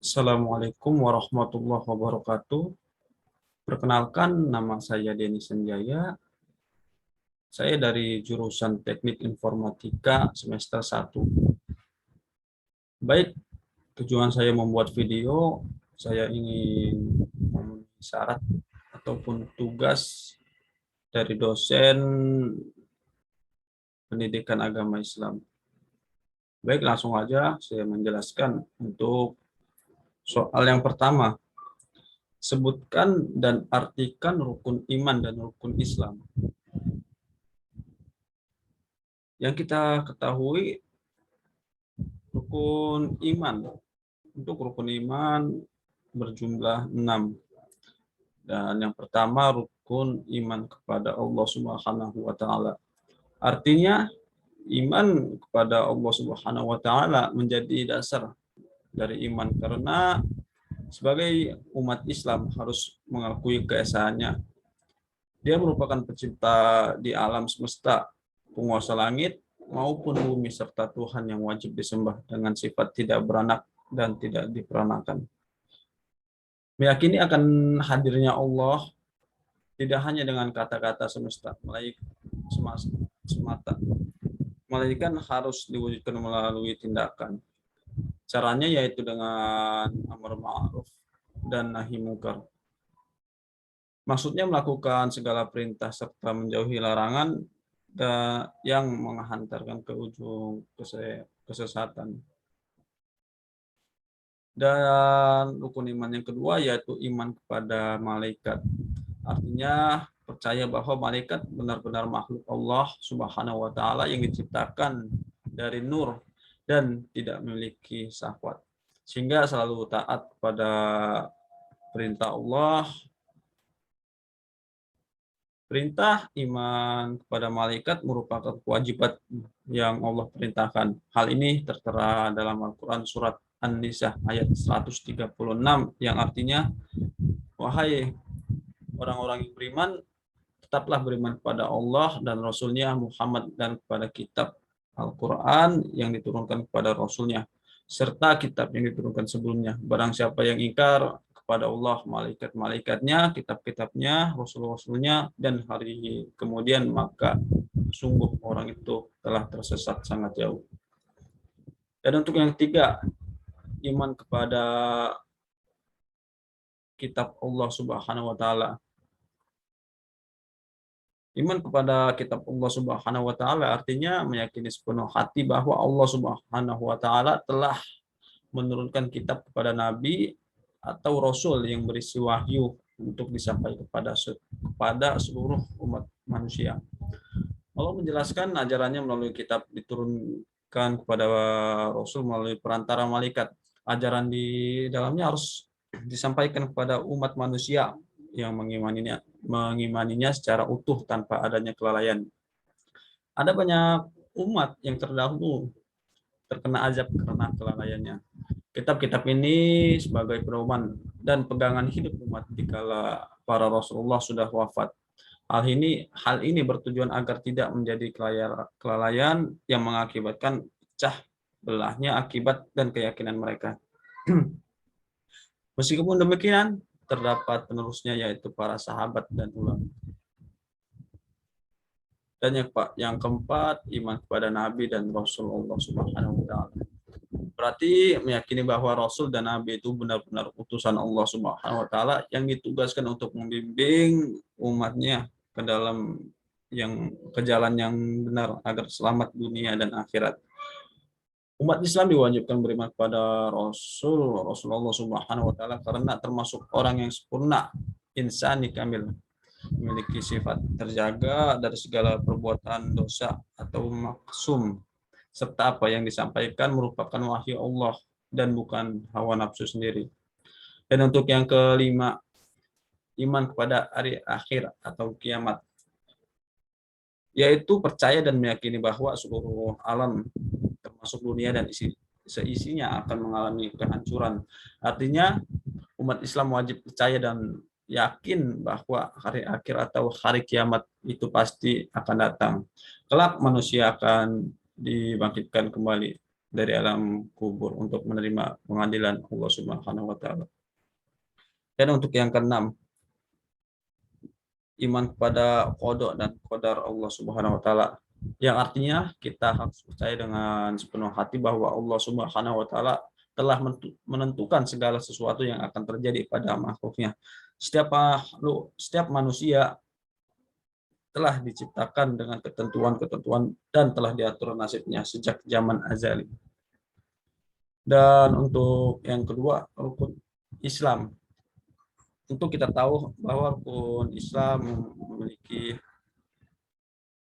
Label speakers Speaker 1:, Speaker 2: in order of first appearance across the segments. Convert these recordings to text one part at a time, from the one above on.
Speaker 1: Assalamualaikum warahmatullahi wabarakatuh. Perkenalkan, nama saya Denny Senjaya. Saya dari jurusan Teknik Informatika semester 1. Baik, tujuan saya membuat video, saya ingin memenuhi syarat ataupun tugas dari dosen pendidikan agama Islam. Baik, langsung aja saya menjelaskan untuk soal yang pertama. Sebutkan dan artikan rukun iman dan rukun Islam. Yang kita ketahui, rukun iman. Untuk rukun iman berjumlah 6. Dan yang pertama, rukun iman kepada Allah Subhanahu wa taala. Artinya iman kepada Allah Subhanahu wa taala menjadi dasar dari iman, karena sebagai umat Islam harus mengakui keesaannya. Dia merupakan pencipta di alam semesta, penguasa langit maupun bumi, serta Tuhan yang wajib disembah dengan sifat tidak beranak dan tidak diperanakan. Meyakini akan hadirnya Allah tidak hanya dengan kata-kata semesta, semata, melainkan harus diwujudkan melalui tindakan. Caranya yaitu dengan amar ma'ruf dan nahi mungkar. Maksudnya melakukan segala perintah serta menjauhi larangan yang menghantarkan ke ujung kesesatan. Dan rukun iman yang kedua yaitu iman kepada malaikat. Artinya percaya bahwa malaikat benar-benar makhluk Allah Subhanahu wa taala yang diciptakan dari nur dan tidak memiliki syahwat, sehingga selalu taat kepada perintah Allah. Perintah iman kepada malaikat merupakan kewajiban yang Allah perintahkan. Hal ini tertera dalam Al-Quran surat An-Nisa ayat 136 yang artinya, wahai orang-orang yang beriman, tetaplah beriman kepada Allah dan Rasulnya Muhammad dan kepada kitab Al-Quran yang diturunkan kepada Rasulnya, serta kitab yang diturunkan sebelumnya. Barang siapa yang ingkar kepada Allah, malaikat-malaikatnya, kitab-kitabnya, rasul-rasulnya, dan hari kemudian, maka sungguh orang itu telah tersesat sangat jauh. Dan untuk yang ketiga, iman kepada kitab Allah Subhanahu wa taala. Iman kepada kitab Allah Subhanahu wa taala artinya meyakini sepenuh hati bahwa Allah Subhanahu wa taala telah menurunkan kitab kepada nabi atau rasul yang berisi wahyu untuk disampaikan kepada seluruh umat manusia. Allah menjelaskan ajarannya melalui kitab diturunkan kepada rasul melalui perantara malaikat. Ajaran di dalamnya harus disampaikan kepada umat manusia yang mengimaninya secara utuh tanpa adanya kelalaian. Ada banyak umat yang terdahulu terkena azab karena kelalaiannya. Kitab-kitab ini sebagai pedoman dan pegangan hidup umat dikala para Rasulullah sudah wafat. Hal ini bertujuan agar tidak menjadi kelalaian yang mengakibatkan pecah belahnya akibat dan keyakinan mereka. Meskipun demikian, terdapat penerusnya yaitu para sahabat dan ulama. Dan yang keempat, iman kepada Nabi dan Rasulullah Subhanahu wa taala. Berarti meyakini bahwa Rasul dan Nabi itu benar-benar utusan Allah Subhanahu wa taala yang ditugaskan untuk membimbing umatnya ke dalam ke jalan yang benar agar selamat dunia dan akhirat. Umat Islam diwajibkan beriman kepada Rasulullah Subhanahu wa taala karena termasuk orang yang sempurna, insani kamil, memiliki sifat terjaga dari segala perbuatan dosa atau maksum, serta apa yang disampaikan merupakan wahyu Allah dan bukan hawa nafsu sendiri. Dan untuk yang kelima, iman kepada hari akhir atau kiamat, yaitu percaya dan meyakini bahwa seluruh alam termasuk dunia dan seisinya akan mengalami kehancuran. Artinya umat Islam wajib percaya dan yakin bahwa hari akhir atau hari kiamat itu pasti akan datang. Kelak manusia akan dibangkitkan kembali dari alam kubur untuk menerima pengadilan Allah Subhanahu wa taala. Dan untuk yang keenam, iman kepada qada dan qadar Allah Subhanahu wa taala, yang artinya kita harus percaya dengan sepenuh hati bahwa Allah Subhanahu wa taala telah menentukan segala sesuatu yang akan terjadi pada makhluknya. Setiap manusia telah diciptakan dengan ketentuan-ketentuan dan telah diatur nasibnya sejak zaman azali. Dan untuk yang kedua, rukun Islam. Tentu kita tahu bahwa rukun Islam memiliki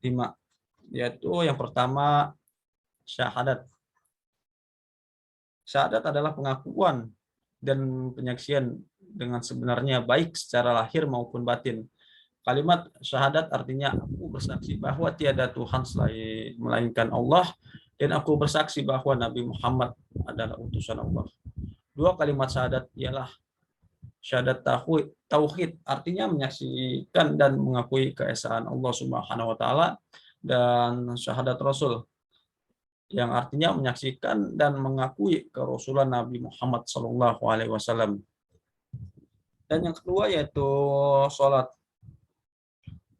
Speaker 1: 5, yaitu yang pertama syahadat. Syahadat adalah pengakuan dan penyaksian dengan sebenarnya baik secara lahir maupun batin. Kalimat syahadat artinya aku bersaksi bahwa tiada Tuhan selain melainkan Allah dan aku bersaksi bahwa Nabi Muhammad adalah utusan Allah. Dua kalimat syahadat ialah syahadat tauhid, artinya menyaksikan dan mengakui keesaan Allah Subhanahu wa taala, dan syahadat Rasul yang artinya menyaksikan dan mengakui kerasulan Nabi Muhammad SAW. Dan yang kedua yaitu sholat.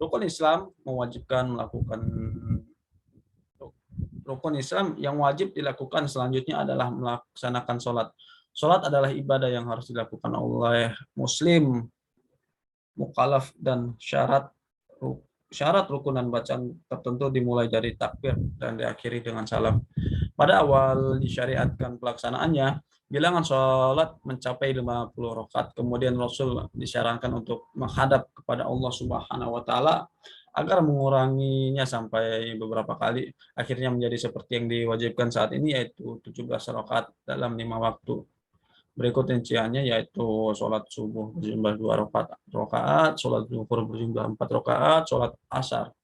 Speaker 1: Rukun Islam mewajibkan melakukan Rukun Islam yang wajib dilakukan selanjutnya adalah melaksanakan sholat. Sholat adalah ibadah yang harus dilakukan oleh Muslim, mukallaf, dan syarat rukun dan bacaan tertentu dimulai dari takbir dan diakhiri dengan salam. Pada awal disyariatkan pelaksanaannya, bilangan sholat mencapai 50 rakaat. Kemudian Rasul disarankan untuk menghadap kepada Allah Subhanahu wa taala agar menguranginya sampai beberapa kali. Akhirnya menjadi seperti yang diwajibkan saat ini, yaitu 17 rakaat dalam 5 waktu. Berikut rinciannya yaitu sholat subuh berjumlah 2 rakaat, sholat zuhur berjumlah 4 rakaat, sholat asar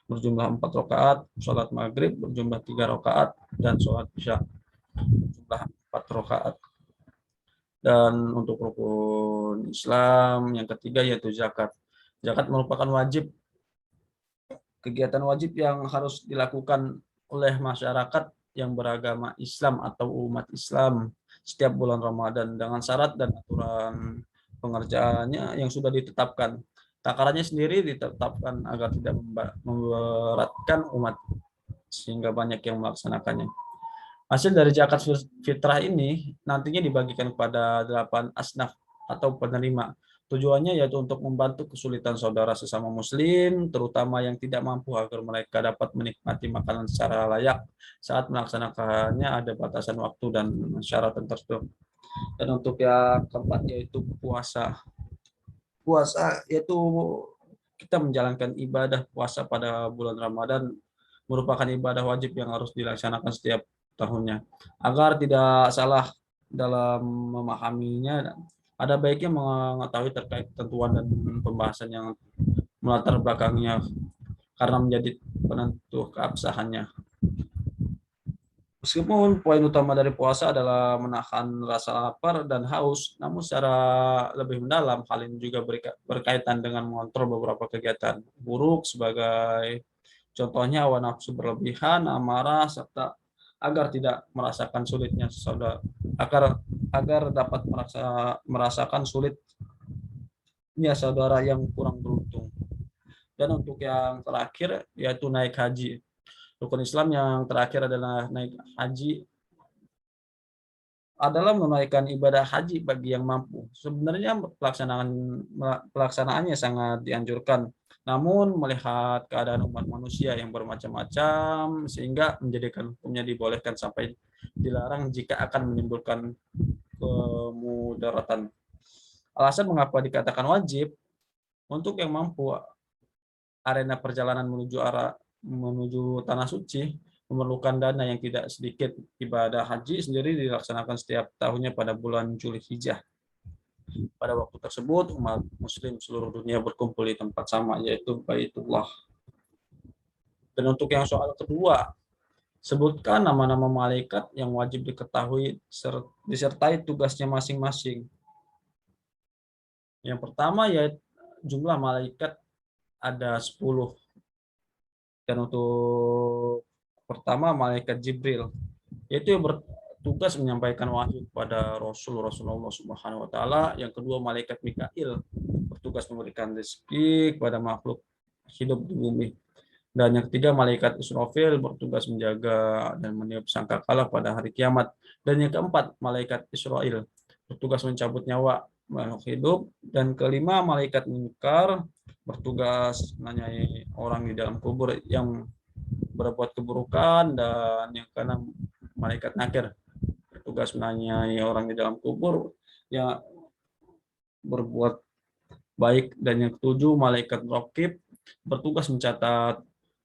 Speaker 1: berjumlah 4 rakaat, sholat maghrib berjumlah 3 rakaat, dan sholat isya berjumlah 4 rakaat. Dan untuk rukun Islam yang ketiga yaitu zakat. Zakat merupakan kegiatan wajib yang harus dilakukan oleh masyarakat yang beragama Islam atau umat Islam setiap bulan Ramadan dengan syarat dan aturan pengerjaannya yang sudah ditetapkan. Takarannya sendiri ditetapkan agar tidak memberatkan umat sehingga banyak yang melaksanakannya. Hasil dari zakat fitrah ini nantinya dibagikan kepada 8 asnaf atau penerima. Tujuannya yaitu untuk membantu kesulitan saudara sesama muslim, terutama yang tidak mampu, agar mereka dapat menikmati makanan secara layak. Saat melaksanakannya ada batasan waktu dan syarat tertentu. Dan untuk yang keempat yaitu puasa. Puasa yaitu kita menjalankan ibadah puasa pada bulan Ramadan, merupakan ibadah wajib yang harus dilaksanakan setiap tahunnya. Agar tidak salah dalam memahaminya, ada baiknya mengetahui terkait ketentuan dan pembahasan yang melatar belakangnya karena menjadi penentu keabsahannya. Meskipun poin utama dari puasa adalah menahan rasa lapar dan haus, namun secara lebih mendalam hal ini juga berkaitan dengan mengontrol beberapa kegiatan buruk, sebagai contohnya hawa nafsu berlebihan, amarah, serta agar tidak merasakan sulitnya saudara, agar dapat merasakan sulitnya saudara yang kurang beruntung. Dan untuk yang terakhir yaitu naik haji. Rukun Islam yang terakhir adalah naik haji, adalah menunaikan ibadah haji bagi yang mampu. Sebenarnya pelaksanaannya sangat dianjurkan. Namun melihat keadaan umat manusia yang bermacam-macam sehingga menjadikan hukumnya dibolehkan sampai dilarang jika akan menimbulkan kemudaratan. Alasan mengapa dikatakan wajib, untuk yang mampu, arena perjalanan menuju tanah suci memerlukan dana yang tidak sedikit. Ibadah haji sendiri dilaksanakan setiap tahunnya pada bulan Zulhijjah. Pada waktu tersebut umat muslim seluruh dunia berkumpul di tempat sama, yaitu Baitullah. Dan untuk yang soal kedua, sebutkan nama-nama malaikat yang wajib diketahui disertai tugasnya masing-masing. Yang pertama yaitu jumlah malaikat ada 10. Dan untuk pertama malaikat Jibril. yaitu yang bertugas menyampaikan wahyu kepada Rasulullah Subhanahu wa taala. Yang kedua, malaikat Mikail bertugas memberikan rezeki kepada makhluk hidup di bumi. Dan yang ketiga, malaikat Israfil bertugas menjaga dan meniup sangkakala pada hari kiamat. Dan yang keempat, malaikat Israel bertugas mencabut nyawa makhluk hidup. Dan kelima, malaikat Munkar bertugas menanyai orang di dalam kubur yang berbuat keburukan. Dan yang keenam, malaikat Nakir bertugas menanyai orang di dalam kubur yang berbuat baik. Dan yang ketujuh, malaikat Raqib bertugas mencatat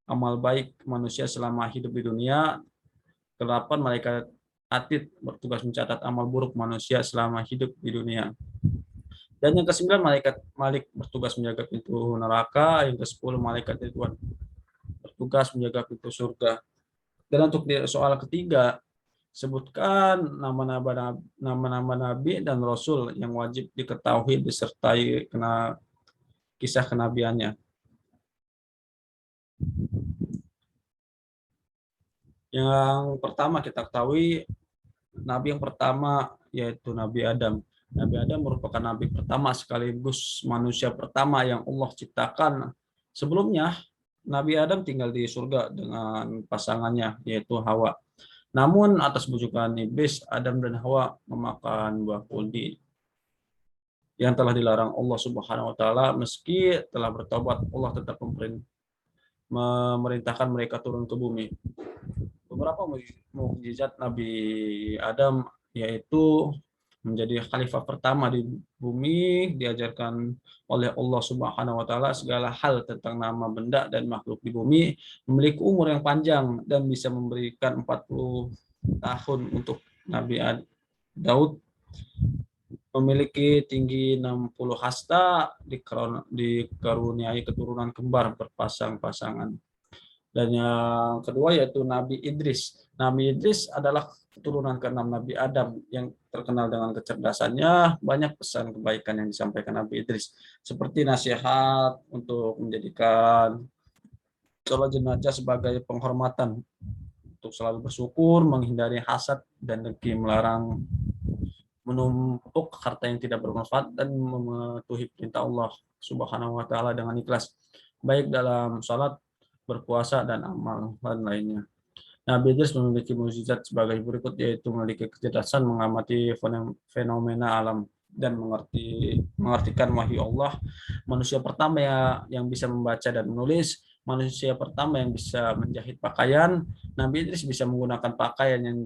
Speaker 1: amal baik manusia selama hidup di dunia. Kedelapan, malaikat Atid bertugas mencatat amal buruk manusia selama hidup di dunia. Dan yang kesembilan, malaikat Malik bertugas menjaga pintu neraka. Yang kesepuluh, malaikat Ridwan bertugas menjaga pintu surga. Dan untuk soal ketiga, sebutkan nama-nama nabi dan rasul yang wajib diketahui disertai kisah kenabiannya. Yang pertama kita ketahui, nabi yang pertama yaitu Nabi Adam. Nabi Adam merupakan nabi pertama sekaligus manusia pertama yang Allah ciptakan. Sebelumnya, Nabi Adam tinggal di surga dengan pasangannya yaitu Hawa. Namun atas bujukan iblis, Adam dan Hawa memakan buah kuldi yang telah dilarang Allah Subhanahu wa taala. Meski telah bertobat, Allah tetap memerintahkan mereka turun ke bumi. Beberapa mukjizat Nabi Adam yaitu menjadi khalifah pertama di bumi, diajarkan oleh Allah Subhanahu wa taala segala hal tentang nama benda dan makhluk di bumi, memiliki umur yang panjang dan bisa memberikan 40 tahun untuk Nabi Daud, memiliki tinggi 60 hasta, dikaruniai keturunan kembar berpasang-pasangan. Dan yang kedua yaitu Nabi Idris. Nabi Idris adalah keturunan ke-6 Nabi Adam yang terkenal dengan kecerdasannya. Banyak pesan kebaikan yang disampaikan Nabi Idris, seperti nasihat untuk menjadikan sholat jenazah sebagai penghormatan, untuk selalu bersyukur, menghindari hasad dan dengki, melarang menumpuk harta yang tidak bermanfaat, dan mematuhi perintah Allah Subhanahu wa taala dengan ikhlas, baik dalam sholat, berpuasa, dan amalan lainnya. Nabi Idris memiliki mukjizat sebagai berikut, yaitu memiliki kecerdasan mengamati fenomena alam dan mengartikan wahyu Allah. Manusia pertama yang bisa membaca dan menulis, manusia pertama yang bisa menjahit pakaian. Nabi Idris bisa menggunakan pakaian yang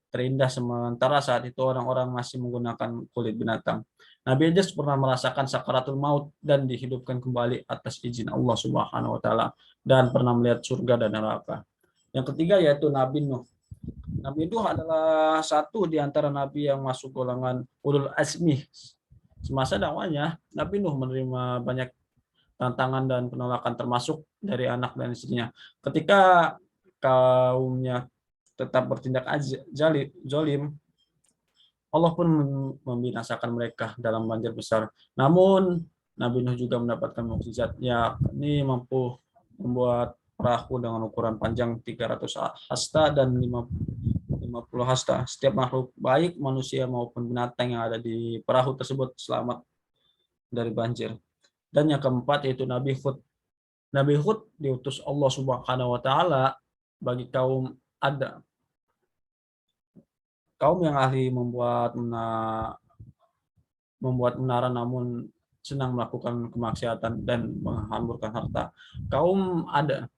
Speaker 1: terindah, sementara saat itu orang-orang masih menggunakan kulit binatang. Nabi Idris pernah merasakan sakaratul maut dan dihidupkan kembali atas izin Allah Subhanahu wa taala, dan pernah melihat surga dan neraka. Yang ketiga yaitu Nabi Nuh. Nabi Nuh adalah satu di antara nabi yang masuk golongan ulul azmi. Semasa dakwahnya, Nabi Nuh menerima banyak tantangan dan penolakan, termasuk dari anak dan istrinya. Ketika kaumnya tetap bertindak zalim, Allah pun membinasakan mereka dalam banjir besar. Namun Nabi Nuh juga mendapatkan mukjizat, yakni mampu membuat perahu dengan ukuran panjang 300 hasta dan 50 hasta. Setiap makhluk, baik manusia maupun binatang yang ada di perahu tersebut, selamat dari banjir. Dan yang keempat yaitu Nabi Hud. Nabi Hud diutus Allah Subhanahu wa taala bagi kaum Ad, kaum yang ahli membuat menara namun senang melakukan kemaksiatan dan menghamburkan harta. Kaum Ad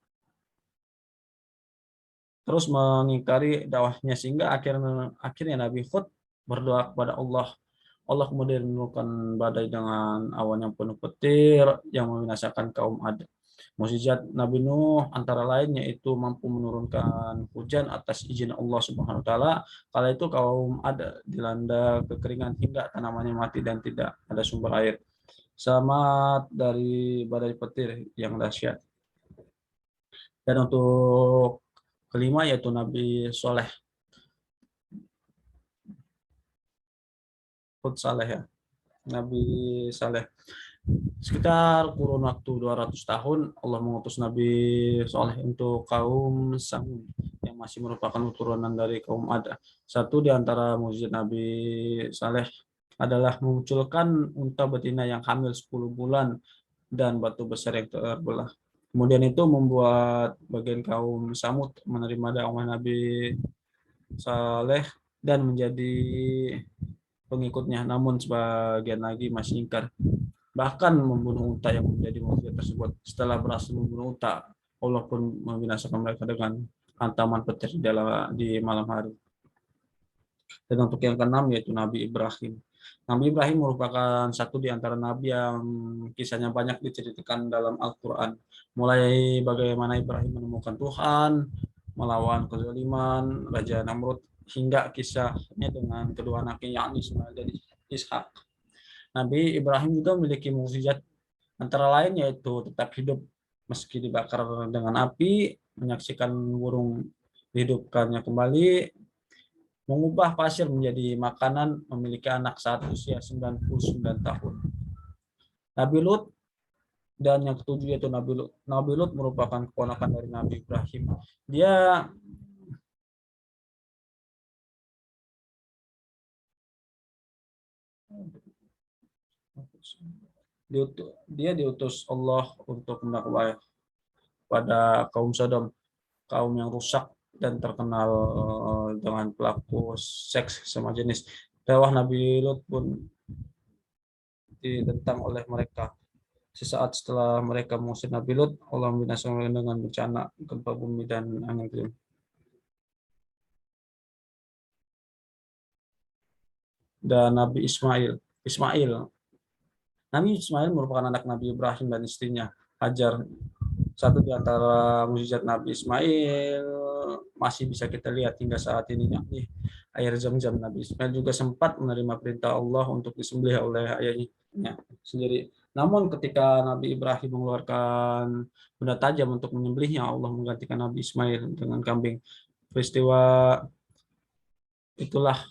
Speaker 1: terus mengingkari dakwahnya, sehingga akhirnya Nabi Hud berdoa kepada Allah. Allah kemudian menurunkan badai dengan awan yang penuh petir yang membinasakan kaum Ad. Mukjizat Nabi Nuh antara lain yaitu mampu menurunkan hujan atas izin Allah Subhanahu wa taala. Kala itu kaum Ad dilanda kekeringan hingga tanamannya mati dan tidak ada sumber air. Selamat dari badai petir yang dahsyat. Dan untuk kelima yaitu Nabi Soleh. Hud Saleh ya. Nabi Saleh. Sekitar kurun waktu 200 tahun Allah mengutus Nabi Soleh untuk kaum Samud yang masih merupakan keturunan dari kaum Ad. Satu di antara mukjizat Nabi Saleh adalah memunculkan unta betina yang hamil 10 bulan dan batu besar yang terbelah. Kemudian itu membuat bagian kaum Samud menerima dakwah Nabi Saleh dan menjadi pengikutnya, namun sebagian lagi masih ingkar. Bahkan membunuh unta yang menjadi mukjizat tersebut. Setelah berhasil membunuh unta, Allah pun membinasakan mereka dengan hantaman petir di malam hari. Dan untuk yang keenam yaitu Nabi Ibrahim. Nabi Ibrahim merupakan satu di antara nabi yang kisahnya banyak diceritakan dalam Al-Quran. Mulai bagaimana Ibrahim menemukan Tuhan, melawan kezaliman Raja Namrud, hingga kisahnya dengan kedua anaknya yakni Ismail dan Ishak. Nabi Ibrahim juga memiliki mukjizat antara lain yaitu tetap hidup meski dibakar dengan api, menyaksikan burung dihidupkannya kembali, mengubah pasir menjadi makanan, memiliki anak saat usia 99 tahun. Nabi Lut dan yang ketujuh yaitu Nabi Lut. Nabi Lut merupakan keponakan dari Nabi Ibrahim. Dia diutus Allah untuk mendakwah pada kaum Sodom, kaum yang rusak dan terkenal dengan pelaku seks sama jenis. Dakwah Nabi Lut pun ditentang oleh mereka. Sesaat setelah mereka mengusir Nabi Lut, Allah membinasakan dengan bencana gempa bumi dan angin puting. Dan Nabi Nabi Ismail merupakan anak Nabi Ibrahim dan istrinya Hajar. Satu di antara mukjizat Nabi Ismail masih bisa kita lihat hingga saat ini, yakni air Zam-Zam. Nabi Ismail juga sempat menerima perintah Allah untuk disembelih oleh ayahnya sendiri. Namun ketika Nabi Ibrahim mengeluarkan benda tajam untuk menyembelihnya, Allah menggantikan Nabi Ismail dengan kambing. Peristiwa itulah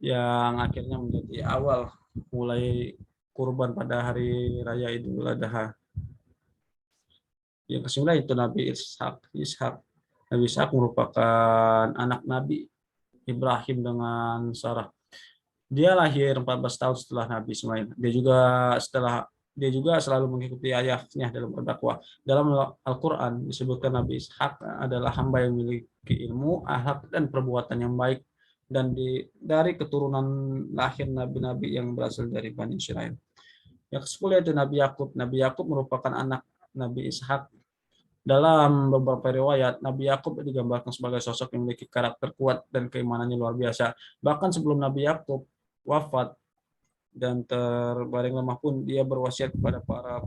Speaker 1: yang akhirnya menjadi awal mulai kurban pada hari raya Idul Adha. Yang kesembilan itu Nabi Ishak. Nabi Ishak merupakan anak Nabi Ibrahim dengan Sarah. Dia lahir 14 tahun setelah Nabi Ismail. Dia juga selalu mengikuti ayahnya dalam berdakwah. Dalam Al-Quran disebutkan Nabi Ishak adalah hamba yang memiliki ilmu, akhlak dan perbuatan yang baik, dan dari keturunan lahir nabi-nabi yang berasal dari Bani Israel. Yang ke-10 yaitu Nabi Yakub. Nabi Yakub merupakan anak Nabi Ishak. Dalam beberapa riwayat, Nabi Yakub digambarkan sebagai sosok yang memiliki karakter kuat dan keimanannya luar biasa. Bahkan sebelum Nabi Yakub wafat dan terbaring lemah pun, dia berwasiat kepada para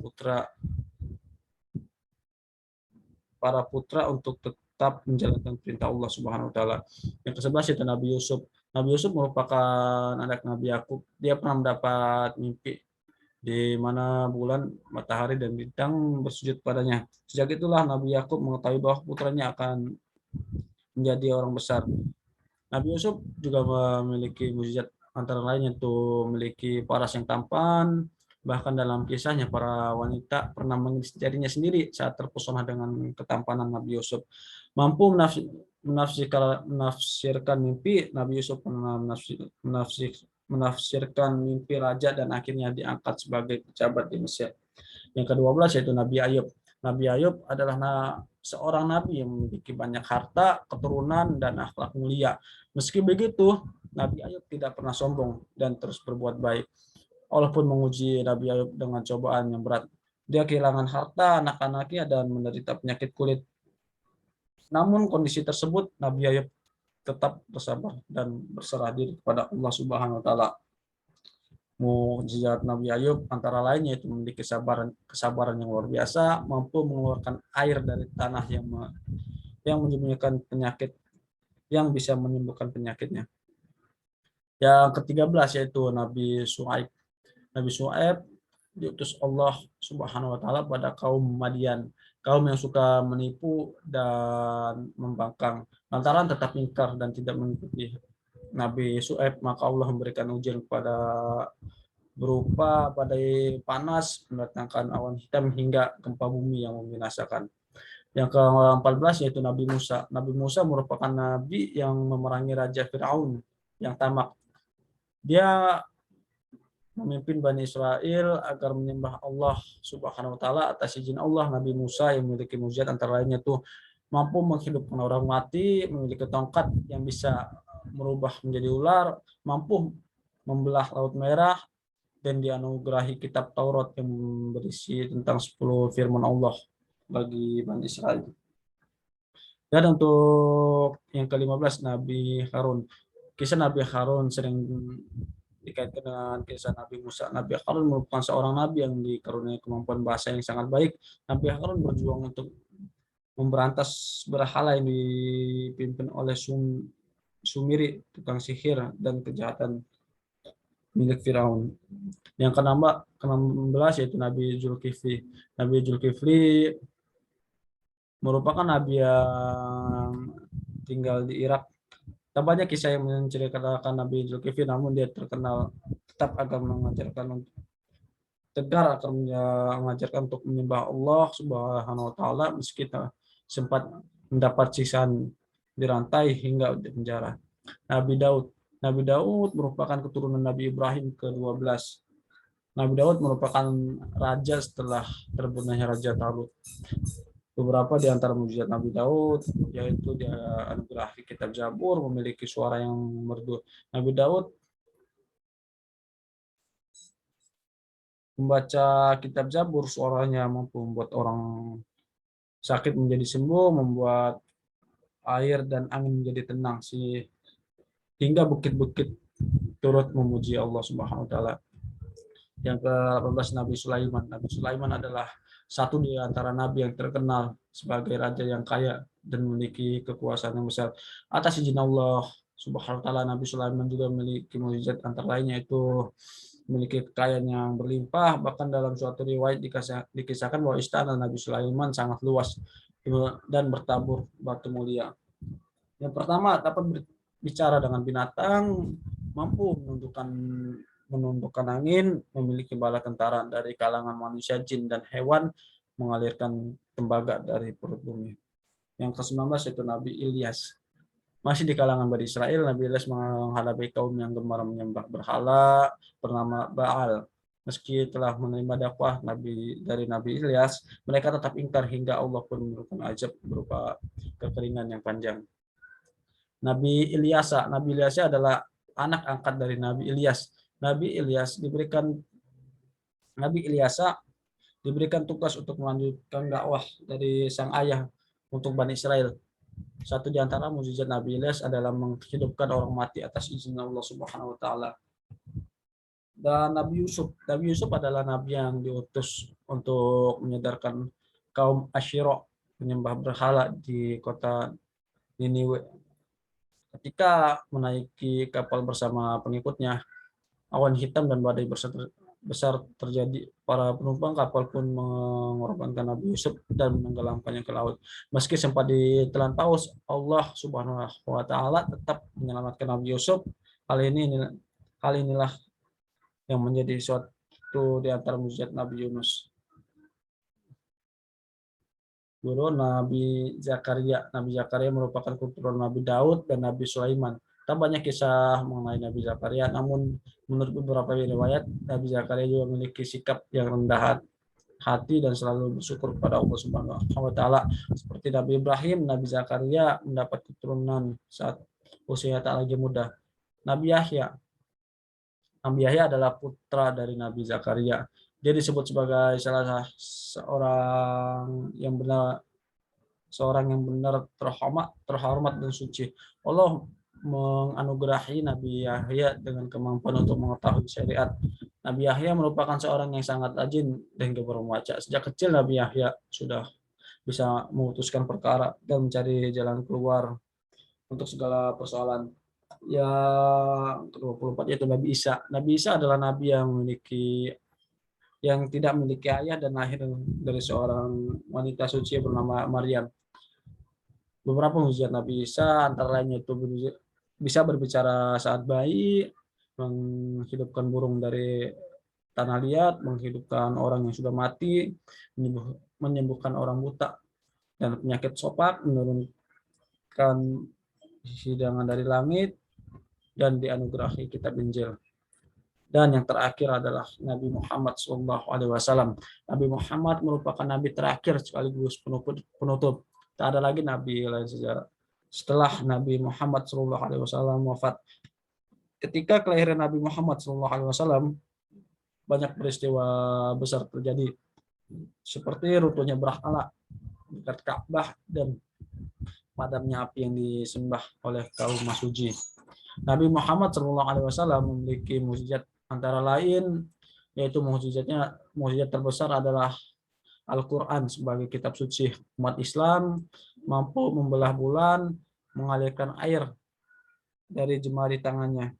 Speaker 1: putra untuk tetap menjalankan perintah Allah Subhanahu wa taala. Yang ke-11 itu Nabi Yusuf. Nabi Yusuf merupakan anak Nabi Yakub. Dia pernah mendapat mimpi di mana bulan, matahari, dan bintang bersujud padanya. Sejak itulah Nabi Yakub mengetahui bahwa putranya akan menjadi orang besar. Nabi Yusuf juga memiliki mukjizat antara lain yaitu memiliki paras yang tampan. Bahkan dalam kisahnya para wanita pernah mengiris jarinya sendiri saat terpesona dengan ketampanan Nabi Yusuf. Mampu menafsirkan mimpi, Nabi Yusuf pernah menafsirkan mimpi raja dan akhirnya diangkat sebagai pejabat di Mesir. Yang ke-12 yaitu Nabi Ayub. Nabi Ayub adalah seorang nabi yang memiliki banyak harta, keturunan, dan akhlak mulia. Meski begitu, Nabi Ayub tidak pernah sombong dan terus berbuat baik. Allah pun menguji Nabi Ayub dengan cobaan yang berat. Dia kehilangan harta, anak-anaknya, dan menderita penyakit kulit. Namun kondisi tersebut, Nabi Ayub tetap bersabar dan berserah diri kepada Allah Subhanahu wa taala. Mukjizat Nabi Ayub antara lain yaitu memiliki kesabaran yang luar biasa, mampu mengeluarkan air dari tanah yang menyembuhkan penyakit, yang bisa menyembuhkan penyakitnya. Yang ke-13 yaitu Nabi Shu'aib. Nabi Shu'aib diutus Allah Subhanahu wa taala pada kaum Madian, kaum yang suka menipu dan membangkang. Lantaran tetap ingkar dan tidak mengikuti Nabi Shu'aib, maka Allah memberikan ujian kepada berupa badai panas, mendatangkan awan hitam hingga gempa bumi yang membinasakan. Yang ke-14 yaitu Nabi Musa. Nabi Musa merupakan nabi yang memerangi Raja Firaun yang tamak. Dia memimpin Bani Israel agar menyembah Allah Subhanahu wa taala atas izin Allah. Nabi Musa yang memiliki mukjizat antara lainnya tuh mampu menghidupkan orang mati, memiliki tongkat yang bisa merubah menjadi ular, mampu membelah Laut Merah, dan dianugerahi kitab Taurat yang berisi tentang 10 firman Allah bagi Bani Israel. Dan untuk yang ke-15 Nabi Harun. Kisah Nabi Harun sering dikaitkan dengan kisah Nabi Musa. Nabi Harun merupakan seorang nabi yang dikaruniai kemampuan bahasa yang sangat baik. Nabi Harun berjuang untuk memberantas berhala yang dipimpin oleh Sumiri, tukang sihir dan kejahatan milik Firaun. Yang ke-16 yaitu Nabi Zulkifli. Nabi Zulkifli merupakan nabi yang tinggal di Irak. Tak banyak kisah yang menceritakan Nabi Zulkifli, namun dia terkenal tetap akan mengajarkan tegar akan mengajarkan untuk menyembah Allah Subhanahu wa taala meski sempat mendapat siksaan dirantai hingga di penjara. Nabi Daud. Nabi Daud merupakan keturunan Nabi Ibrahim ke-12. Nabi Daud merupakan raja setelah terbunuhnya Raja Talut. Beberapa di antara mukjizat Nabi Daud yaitu dia anugerahi kitab Zabur, memiliki suara yang merdu. Nabi Daud membaca kitab Zabur, suaranya mampu membuat orang sakit menjadi sembuh, membuat air dan angin menjadi tenang hingga bukit-bukit turut memuji Allah Subhanahu wa taala. Yang ke-18 Nabi Sulaiman. Nabi Sulaiman adalah satu di antara nabi yang terkenal sebagai raja yang kaya dan memiliki kekuasaan yang besar. Atas izin Allah Subhanahu wa taala, Nabi Sulaiman juga memiliki mukjizat antara lainnya itu memiliki kekayaan yang berlimpah. Bahkan dalam suatu riwayat dikisahkan bahwa istana Nabi Sulaiman sangat luas dan bertabur batu mulia. Yang pertama, dapat berbicara dengan binatang, mampu menundukkan angin, memiliki bala tentara dari kalangan manusia, jin, dan hewan, mengalirkan tembaga dari perut bumi. Yang ke-19 yaitu Nabi Ilyas. Masih di kalangan Bani Israel, Nabi Ilyas menghadapi kaum yang gemar menyembah berhala bernama Baal. Meski telah menerima dakwah dari Nabi Ilyas, mereka tetap ingkar hingga Allah pun menurunkan azab berupa kekeringan yang panjang. Nabi Ilyasa. Nabi Ilyasa adalah anak angkat dari Nabi Ilyas. Nabi Ilyasa diberikan tugas untuk melanjutkan dakwah dari sang ayah untuk Bani Israel. Satu di antara mukjizat Nabi Ilyas adalah menghidupkan orang mati atas izin Allah Subhanahu wa taala. Dan Nabi Yusuf. Nabi Yusuf adalah nabi yang diutus untuk menyadarkan kaum Asyira penyembah berhala di kota Niniwe. Ketika menaiki kapal bersama pengikutnya, awan hitam dan badai besar terjadi. Para penumpang kapal pun mengorbankan Nabi Yusuf dan menenggelamkannya ke laut. Meski sempat ditelan paus, Allah Subhanahu wa taala tetap menyelamatkan Nabi Yusuf. Hal inilah yang menjadi suatu di antara mukjizat Nabi Yunus. Guru Nabi Zakaria. Nabi Zakaria merupakan keturunan Nabi Daud dan Nabi Sulaiman. Tak banyak kisah mengenai Nabi Zakaria, namun menurut beberapa riwayat, Nabi Zakaria juga memiliki sikap yang rendah hati dan selalu bersyukur kepada Allah Subhanahu wa taala. Seperti Nabi Ibrahim, Nabi Zakaria mendapat keturunan saat usia tak lagi muda. Nabi Yahya. Nabi Yahya adalah putra dari Nabi Zakaria. Dia disebut sebagai seorang yang benar terhormat dan suci. Allah menganugerahi Nabi Yahya dengan kemampuan untuk mengetahui syariat. Nabi Yahya merupakan seorang yang sangat rajin dan gemar membaca. Sejak kecil Nabi Yahya sudah bisa memutuskan perkara dan mencari jalan keluar untuk segala persoalan. Yang ke-24 yaitu Nabi Isa. Nabi Isa adalah nabi yang tidak memiliki ayah dan lahir dari seorang wanita suci bernama Maryam. Beberapa mukjizat Nabi Isa antara lainnya itu bisa berbicara saat bayi, menghidupkan burung dari tanah liat, menghidupkan orang yang sudah mati, menyembuhkan orang buta. dan penyakit sopak, menurunkan hidangan dari langit, dan dianugerahi kitab Injil. Dan yang terakhir adalah Nabi Muhammad SAW. Nabi Muhammad merupakan nabi terakhir sekaligus penutup. Tak ada lagi nabi lain sejarah setelah Nabi Muhammad SAW wafat. Ketika kelahiran Nabi Muhammad SAW, banyak peristiwa besar terjadi, seperti runtuhnya berhala dekat Ka'bah dan padamnya api yang disembah oleh kaum Masuji. Nabi Muhammad SAW memiliki mukjizat antara lain, yaitu mukjizat terbesar adalah Al-Quran sebagai kitab suci. Umat Islam mampu membelah bulan, mengalirkan air dari jemari tangannya.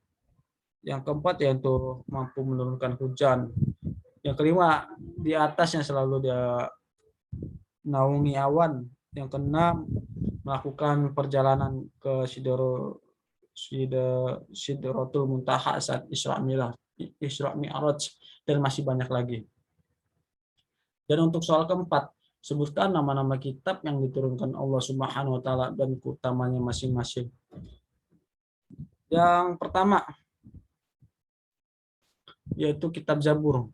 Speaker 1: Yang keempat yaitu mampu menurunkan hujan. Yang kelima, di atasnya selalu dia naungi awan. Yang keenam, melakukan perjalanan ke Sidratul Muntaha saat Isra Mi'raj, dan masih banyak lagi. Dan untuk soal keempat, sebutkan nama-nama kitab yang diturunkan Allah Subhanahu wa taala dan keutamanya masing-masing. Yang pertama yaitu kitab Zabur.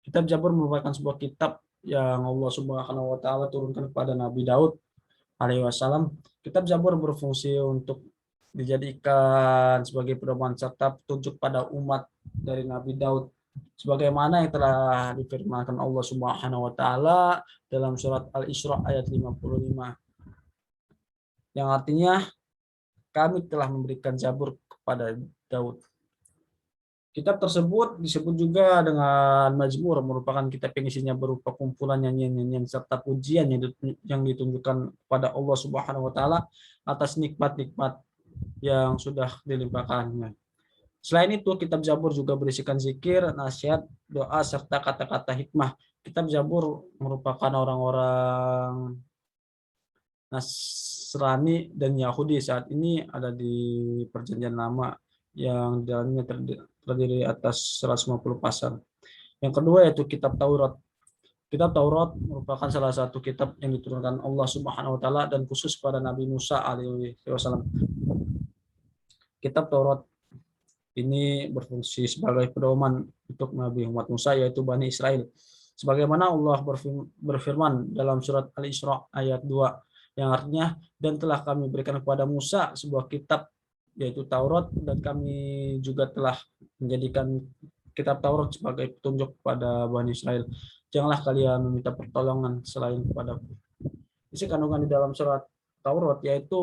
Speaker 1: Kitab Zabur merupakan sebuah kitab yang Allah Subhanahu wa taala turunkan kepada Nabi Daud alaihi wasallam. Kitab Zabur berfungsi untuk dijadikan sebagai pedoman serta petunjuk pada umat dari Nabi Daud, sebagaimana yang telah difirmankan Allah Subhanahu wa taala dalam surat Al-Isra ayat 55, yang artinya kami telah memberikan Zabur kepada Daud. Kitab tersebut disebut juga dengan Mazmur, merupakan kitab yang isinya berupa kumpulan nyanyian-nyanyian serta pujian yang ditunjukkan pada Allah Subhanahu wa taala atas nikmat-nikmat yang sudah dilimpahkannya. Selain itu, kitab Zabur juga berisikan zikir, nasihat, doa, serta kata-kata hikmah. Kitab Zabur merupakan orang-orang Nasrani dan Yahudi saat ini ada di Perjanjian Lama, yang dalamnya terdiri atas 150 pasal. Yang kedua yaitu kitab Taurat. Kitab Taurat merupakan salah satu kitab yang diturunkan Allah Subhanahu wa taala dan khusus pada Nabi Musa alaihi wasallam. Kitab Taurat ini berfungsi sebagai pedoman untuk Nabi umat Musa, yaitu Bani Israel. Sebagaimana Allah berfirman dalam surat Al-Isra ayat 2, yang artinya, dan telah kami berikan kepada Musa sebuah kitab yaitu Taurat, dan kami juga telah menjadikan kitab Taurat sebagai petunjuk kepada Bani Israel. Janganlah kalian meminta pertolongan selain kepadaku. Isi kandungan di dalam surat Taurat yaitu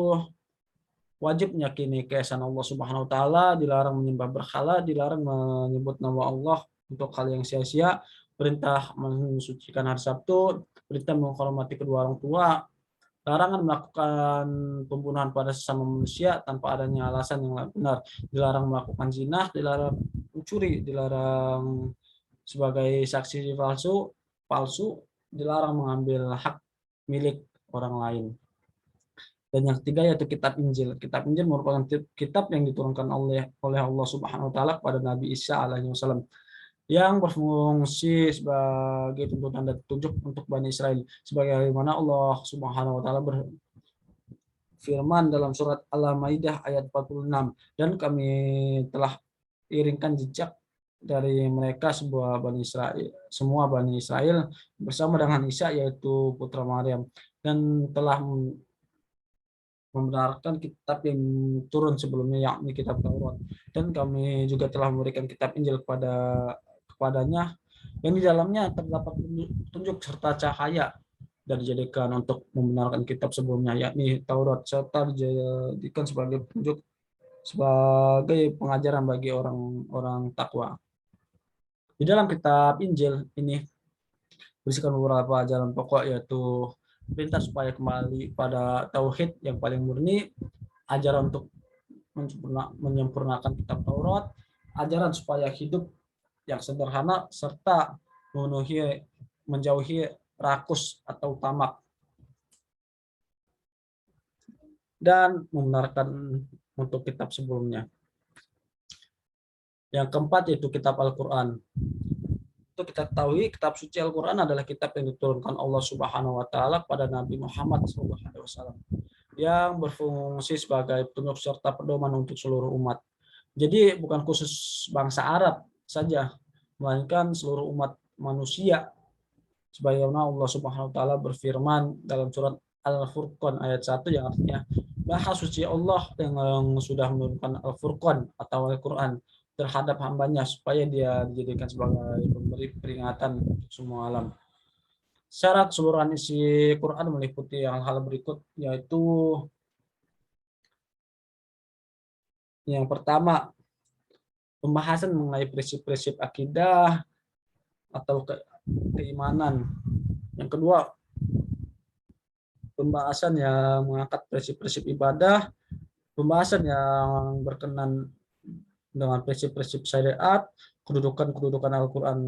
Speaker 1: wajib meyakini keesaan Allah Subhanahu wa taala, dilarang menyembah berhala, dilarang menyebut nama Allah untuk hal yang sia-sia, perintah mensucikan hari Sabtu, perintah menghormati kedua orang tua, larangan melakukan pembunuhan pada sesama manusia tanpa adanya alasan yang benar, dilarang melakukan zina, dilarang mencuri, dilarang sebagai saksi palsu, dilarang mengambil hak milik orang lain. Dan yang ketiga yaitu kitab Injil. Kitab Injil merupakan kitab yang diturunkan oleh Allah Subhanahu wa taala kepada Nabi Isa alaihi wasallam, yang berfungsi sebagai tuntunan dan petunjuk untuk Bani Israel, sebagaimana Allah Subhanahu wa taala berfirman dalam surat Al-Maidah ayat 46, dan kami telah iringkan jejak dari mereka semua Bani Israel bersama dengan Isa yaitu putra Maryam, dan telah membenarkan kitab yang turun sebelumnya yakni kitab Taurat, dan kami juga telah memberikan kitab Injil kepadanya yang di dalamnya terdapat petunjuk serta cahaya, dan dijadikan untuk membenarkan kitab sebelumnya yakni Taurat, serta dijadikan sebagai petunjuk sebagai pengajaran bagi orang-orang takwa. Di dalam kitab Injil ini berisikan beberapa ajaran pokok, yaitu perintah supaya kembali pada tauhid yang paling murni, ajaran untuk menyempurnakan kitab Taurat, ajaran supaya hidup yang sederhana, serta menjauhi rakus atau tamak, dan membenarkan untuk kitab sebelumnya. Yang keempat yaitu kitab Al-Quran. untuk kita ketahui kitab suci Al-Qur'an adalah kitab yang diturunkan Allah Subhanahu wa taala kepada Nabi Muhammad SAW yang berfungsi sebagai petunjuk serta pedoman untuk seluruh umat. Jadi bukan khusus bangsa Arab saja, melainkan seluruh umat manusia. Sebagaimana Allah Subhanahu wa taala berfirman dalam surat Al-Furqan ayat 1 yang artinya Maha suci Allah yang sudah menurunkan Al-Furqan atau Al-Qur'an terhadap hambanya supaya dia dijadikan sebagai pemberi peringatan untuk semua alam. Secara keseluruhan isi Quran meliputi hal-hal berikut, yaitu yang pertama, pembahasan mengenai prinsip-prinsip akidah atau keimanan. Yang kedua, pembahasan yang mengangkat prinsip-prinsip ibadah, pembahasan yang berkenan dengan prinsip-prinsip syariat, kedudukan Al-Quran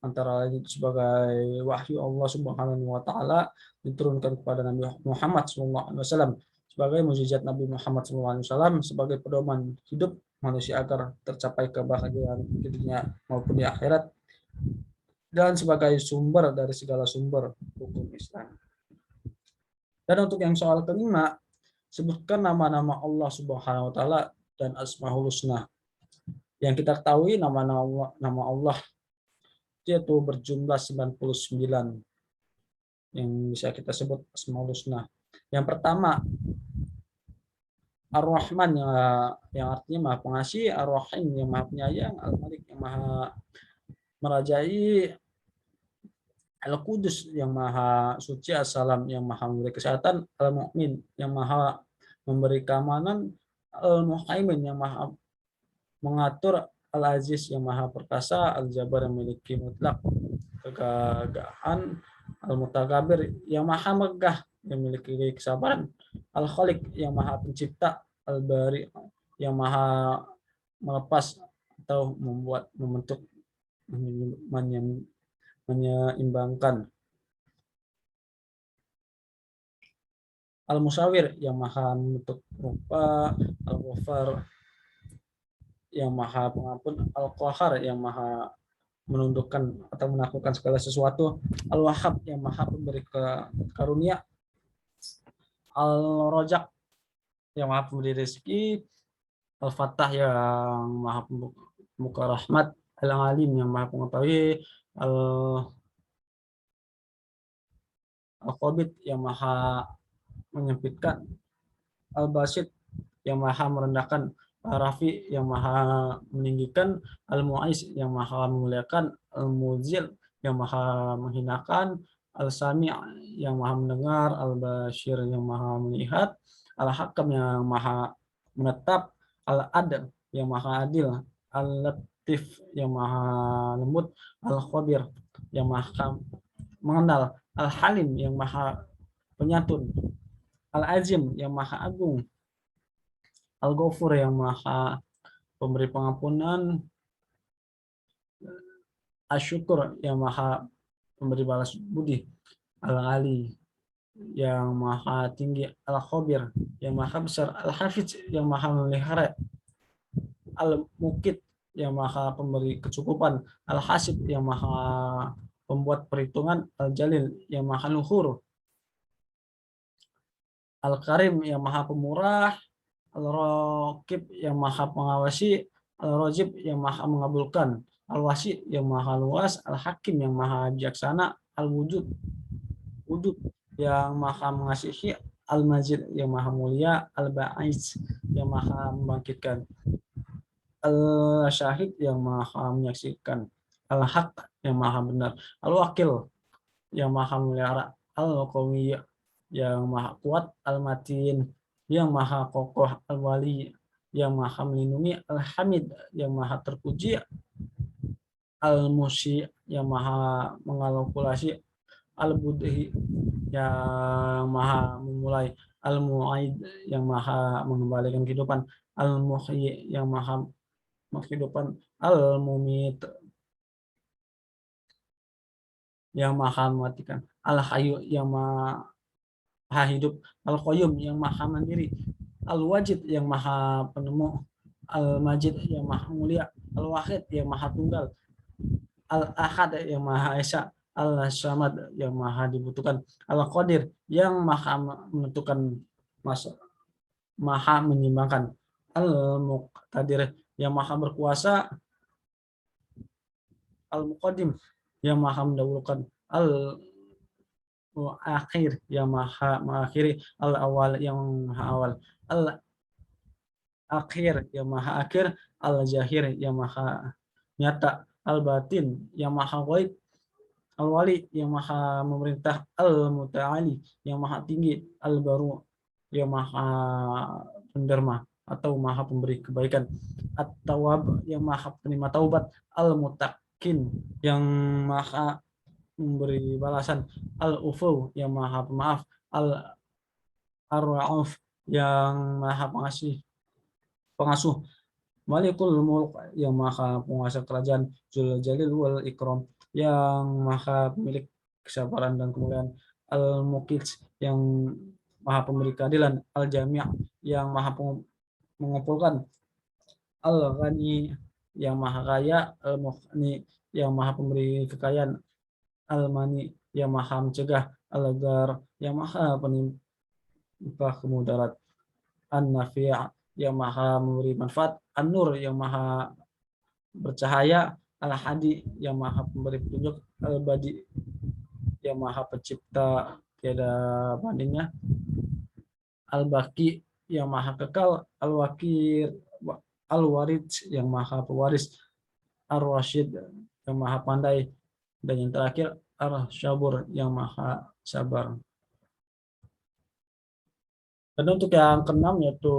Speaker 1: antara lain sebagai wahyu Allah Subhanahu wa taala diturunkan kepada Nabi Muhammad SAW sebagai mukjizat Nabi Muhammad SAW sebagai pedoman hidup manusia agar tercapai kebahagiaan di dunia maupun di akhirat dan sebagai sumber dari segala sumber hukum Islam. Dan untuk yang soal kelima, sebutkan nama-nama Allah Subhanahu wa taala dan Asmaul Husna. Yang kita ketahui nama Allah itu berjumlah 99 yang bisa kita sebut Asmaul Husna. Yang pertama Ar-Rahman yang artinya Maha Pengasih, Ar-Rahim yang Maha Penyayang, Al-Malik yang Maha Merajai, Al-Qudus yang Maha Suci, As-Salam yang Maha memberi kesehatan, Al-Mu'min yang Maha memberi keamanan, Al-Muhaimin yang Maha mengatur, Al-Aziz yang Maha Perkasa, Al-Jabbar yang memiliki mutlak kegagahan, Al-Mutakabir yang Maha Megah yang memiliki kesabaran, Al-Khaliq yang Maha Pencipta, Al-Bari yang Maha melepas atau membentuk, menyeimbangkan, Al-Musawir yang Maha membentuk rupa, Al-Ghafar yang Maha Pengampun, Al-Qahar yang Maha menundukkan atau menaklukkan segala sesuatu, Al-Wahhab yang Maha pemberi karunia, Al-Rajak yang Maha pemberi rezeki, Al-Fattah yang Maha pembuka rahmat, Al-Alim yang Maha mengetahui, Al-Qabid yang Maha menyempitkan, Al-Basit yang Maha merendahkan, Al-Rafi yang Maha meninggikan, Al-Mu'is yang Maha memuliakan, Al-Muzil yang Maha menghinakan, Al-Sami' yang Maha mendengar, Al-Bashir yang Maha melihat, Al-Hakam yang Maha menetap, Al-Adl yang Maha adil, Al-Latif yang Maha lembut, Al-Khabir yang Maha mengenal, Al-Halim yang Maha penyantun, Al-Azim yang Maha agung, Al-Ghafur yang Maha pemberi pengampunan, Asy-Syukur yang Maha pemberi balas budi, Al-Ali yang Maha tinggi, Al-Khabir yang Maha besar, Al-Hafiz yang Maha memelihara, Al-Muqit yang Maha pemberi kecukupan, Al-Hasib yang Maha pembuat perhitungan, Al-Jalil yang Maha luhur, Al-Karim yang Maha pemurah, Al-Raqib yang Maha mengawasi, Al-Rajib yang Maha mengabulkan, Al-Wasi yang Maha luas, Al-Hakim yang Maha bijaksana, Al-Wujud wujud yang Maha mengasihi, Al-Majid yang Maha mulia, Al-Ba'is yang Maha membangkitkan, Al-Syahid yang Maha menyaksikan, Al-Haq yang Maha benar, Al-Wakil yang Maha memelihara, Al-Qawi yang Maha kuat, Al-Matin yang Maha kokoh, Al-Wali yang Maha melindungi, Al-Hamid yang Maha terpuji, Al-Musi yang Maha mengalkulasi, Al-Budhi yang Maha memulai, Al-Mu'id yang Maha mengembalikan kehidupan, Al-Muhyi yang Maha kehidupan, Al-Mumit yang Maha mematikan, Al-Hayyu yang Maha hidup, Al-Qayyum yang Maha mandiri, Al-Wajid yang Maha penemu, Al-Majid yang Maha mulia, Al-Wahid yang Maha tunggal, Al-Ahad yang Maha Esa, Al-Samad yang Maha dibutuhkan, Al-Qadir yang Maha menentukan masa, Maha menyimbangkan, Al-Muqtadir yang Maha berkuasa, Al-Muqaddim yang Maha mendahulukan, Al-Akhir yang Maha mengakhiri, Al-Awal yang Maha awal, Al-Akhir yang Maha akhir, Al-Zahir yang Maha nyata, Al-Batin yang Maha gaib, Al-Wali yang Maha memerintah, Al-Muta'ali yang Maha tinggi, Al-Baru yang Maha penderma atau Maha pemberi kebaikan, At-Tawwab yang Maha penerima taubat, Al-Mutakin yang Maha memberi balasan, Al-Ufu yang Maha pemaaf, Al-Rauf yang Maha pengasuh, Malikul Mulk yang Maha penguasa kerajaan, Dzul Jalil wal Ikram yang Maha pemilik kesabaran dan kemuliaan, Al-Muqit yang Maha pemberi keadilan, Al-Jami' yang Maha mengumpulkan, Al-Ghani yang Maha kaya, Al-Mughni yang Maha pemberi kekayaan, Al-Mani yang Maha mencegah, Al-Dhar yang Maha penimpah kemudarat, An-Nafi' yang Maha memberi manfaat, An-Nur yang Maha bercahaya, Al-Hadi yang Maha pemberi petunjuk, Al-Badi yang Maha pencipta tiada bandingnya, Al-Baqi yang Maha kekal, Al-Wakir, Al-Warid yang Maha pewaris, Ar-Rasyid yang Maha pandai, dan yang terakhir Ar-Syabur yang Maha sabar. Dan untuk yang keenam yaitu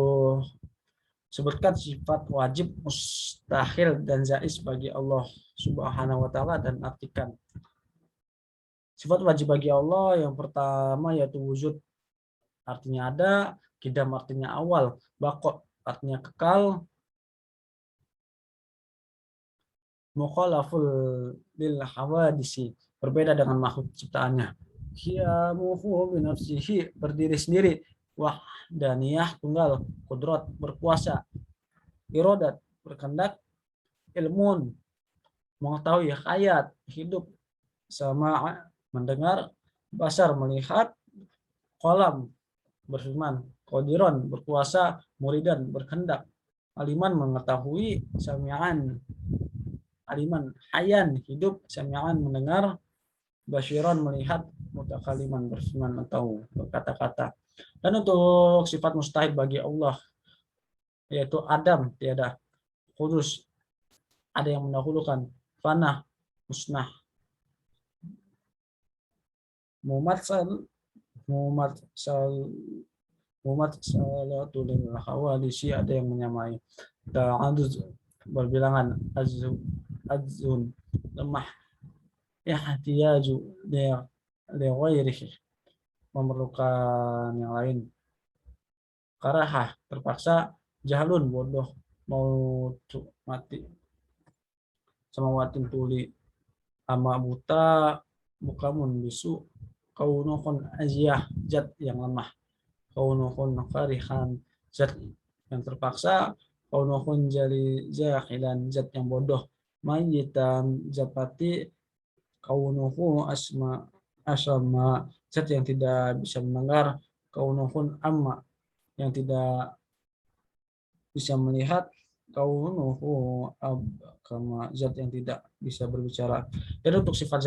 Speaker 1: sebutkan sifat wajib, mustahil, dan jaiz bagi Allah Subhanahu wa taala, dan artikan. Sifat wajib bagi Allah yang pertama yaitu wujud, artinya ada, qidam artinya awal, baqa artinya kekal, mukhalaful lil hawadisi berbeda dengan makhluk ciptaannya, qiyamuhu bi nafsihi berdiri sendiri, wahdaniyah tunggal, qudrat berkuasa, iradat berkehendak, ilmun mengetahui, hayat hidup, sama mendengar, basar melihat, qalam berfirman, qadiran berkuasa, muridan berkehendak, aliman mengetahui, sami'an aliman, hayan hidup, sami'an mendengar, basyiran melihat, mutakaliman berfirman atau berkata-kata. Dan untuk sifat mustahil bagi Allah yaitu adam tiada, kudus ada yang mendahulukan, fana musnah, mumatsal mumatsal mumatsalatu lil hawadisi ada yang menyamai, ta'aduz berbilangan, azun lemah, ihtiyaju li ghairihi memerlukan yang lain, karahah terpaksa, jahlun bodoh, mau mati, samawatin tuli, ama buta, bukamun bisu, kaunuhun aziyah zat yang lemah, kaunuhun farihan zat yang terpaksa, kaunuhun jali jahilan zat yang bodoh, mayitan zapati, kaunuhu asma zat yang tidak bisa mendengar, kaunuhun amma yang tidak bisa melihat, kaunuhu kama zat yang tidak bisa berbicara. Dan untuk sifat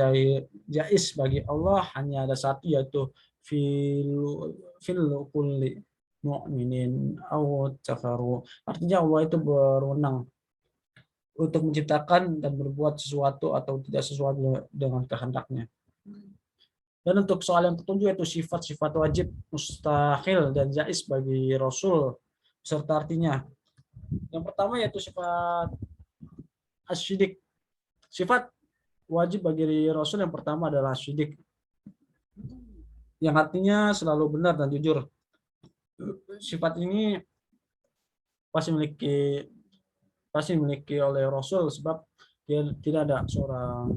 Speaker 1: jaiz bagi Allah hanya ada satu yaitu fil kulli mu'minin aw kafaru. Artinya Allah itu berwenang untuk menciptakan dan berbuat sesuatu atau tidak sesuatu dengan kehendaknya. Dan untuk soal yang ketujuh yaitu sifat-sifat wajib, mustahil, dan jaiz bagi Rasul serta artinya. Yang pertama yaitu sifat asyidik. Sifat wajib bagi Rasul yang pertama adalah asyidik, yang artinya selalu benar dan jujur. Sifat ini pasti memiliki oleh Rasul sebab dia tidak ada seorang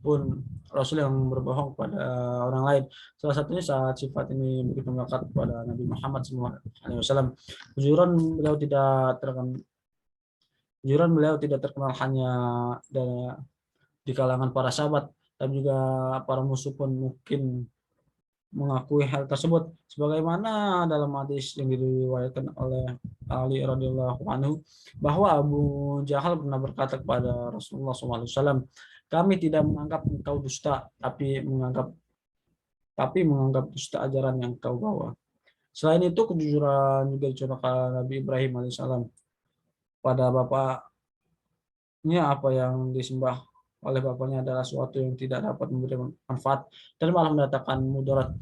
Speaker 1: pun Rasul yang berbohong pada orang lain. Salah satunya saat sifat ini begitu melekat kepada Nabi Muhammad SAW. Kejujuran beliau tidak terkenal hanya di kalangan para sahabat, dan juga para musuh pun mungkin mengakui hal tersebut, sebagaimana dalam hadis yang diriwayatkan oleh Ali radhiyallahu anhu bahwa Abu Jahal pernah berkata kepada Rasulullah SAW, kami tidak menganggap engkau dusta, tapi menganggap dusta ajaran yang kau bawa. Selain itu, kejujuran juga dicontohkan Nabi Ibrahim alaihissalam pada bapaknya. Apa yang disembah oleh bapaknya adalah suatu yang tidak dapat memberi manfaat dan malah mendatangkan mudarat.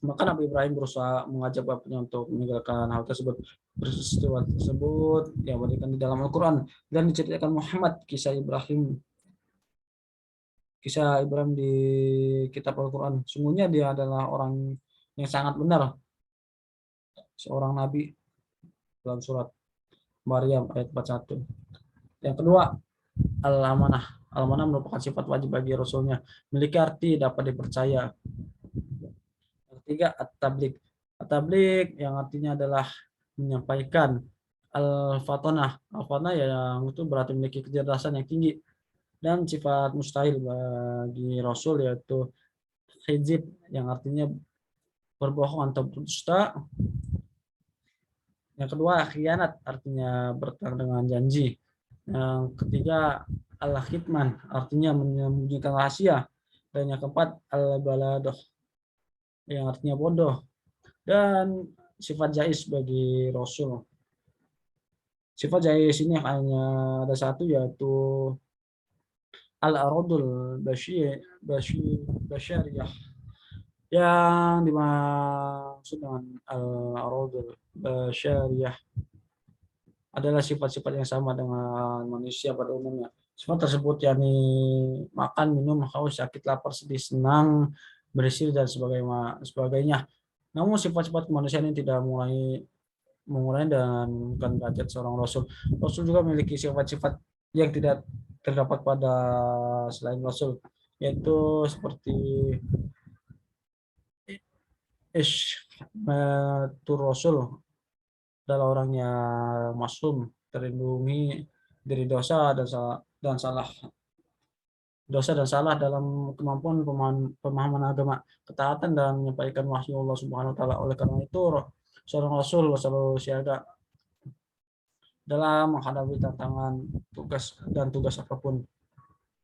Speaker 1: Maka Nabi Ibrahim berusaha mengajak bapaknya untuk meninggalkan hal tersebut. Peristiwa tersebut yang berikan di dalam Al-Quran dan diceritakan Muhammad kisah Ibrahim di kitab Al-Quran. Sungguhnya dia adalah orang yang sangat benar, seorang nabi, dalam surat Maryam ayat 41. Yang kedua, al-amanah. Al-amanah merupakan sifat wajib bagi Rasulnya, memiliki arti dapat dipercaya. Yang ketiga, at-tabligh. At-tabligh yang artinya adalah menyampaikan. Al-fatonah. Al-fatonah yang itu berarti memiliki kecerdasan yang tinggi. Dan sifat mustahil bagi Rasul yaitu hizib yang artinya berbohong atau berdusta. Yang kedua, khianat artinya bertentang dengan janji. Yang ketiga, al-khitman artinya menyembunyikan rahasia. Dan yang keempat, al-baladoh yang artinya bodoh. Dan sifat jais bagi Rasul. Sifat jais ini hanya ada satu, yaitu al-aradul basyariyah, yang dimaksud dengan al-aradul basyariyah adalah sifat-sifat yang sama dengan manusia pada umumnya. Sifat tersebut yakni makan, minum, haus, sakit, lapar, sedih, senang, bersih, dan sebagainya. Namun sifat-sifat kemanusiaan ini tidak mengurangi dan bukan derajat seorang Rasul. Rasul juga memiliki sifat-sifat yang tidak terdapat pada selain Rasul, yaitu seperti Ishmatur Rasul adalah orang yang maksum, terlindungi dari dosa dan salah dalam kemampuan pemahaman agama, ketaatan dan menyampaikan wahyu Allah Subhanahu wa taala. Oleh karena itu, seorang Rasul selalu siaga dalam menghadapi tantangan tugas apapun.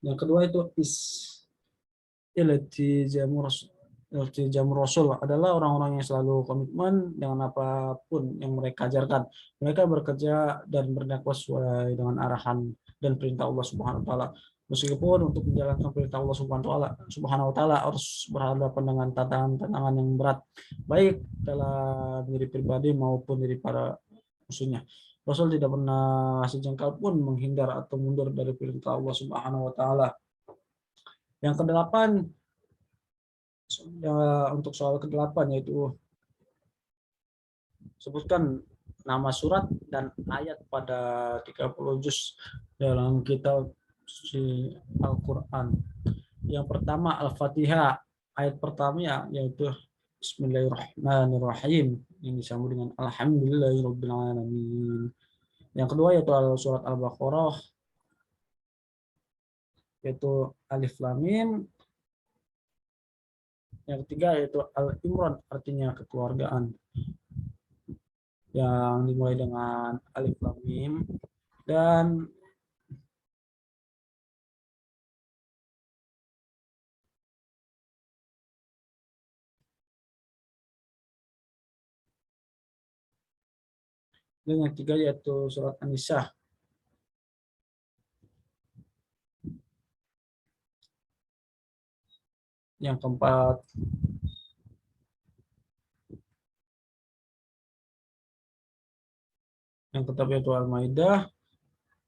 Speaker 1: Yang kedua itu iltizamur Rasul adalah orang-orang yang selalu komitmen dengan apapun yang mereka ajarkan. Mereka bekerja dan berdakwah sesuai dengan arahan dan perintah Allah Subhanahu wa taala. Meskipun untuk menjalankan perintah Allah Subhanahu wa taala harus berhadapan dengan tantangan yang berat, baik dalam diri pribadi maupun diri para musuhnya. Rasul tidak pernah sejengkal pun menghindar atau mundur dari perintah Allah Subhanahu wa taala. Yang kedelapan, untuk soal kedelapan, yaitu sebutkan nama surat dan ayat pada 30 juz dalam kitab suci Al-Quran. Yang pertama Al-Fatihah, ayat pertama yaitu Bismillahirrahmanirrahim yang disambung dengan Alhamdulillahirabbil alamin. Yang kedua yaitu surat Al-Baqarah yaitu Alif Lam Mim. Yang ketiga yaitu Al-Imran artinya kekeluargaan yang dimulai dengan Alif Lam Mim. Dan yang ketiga yaitu surat An-Nisa. Yang keempat yaitu Al-Maidah.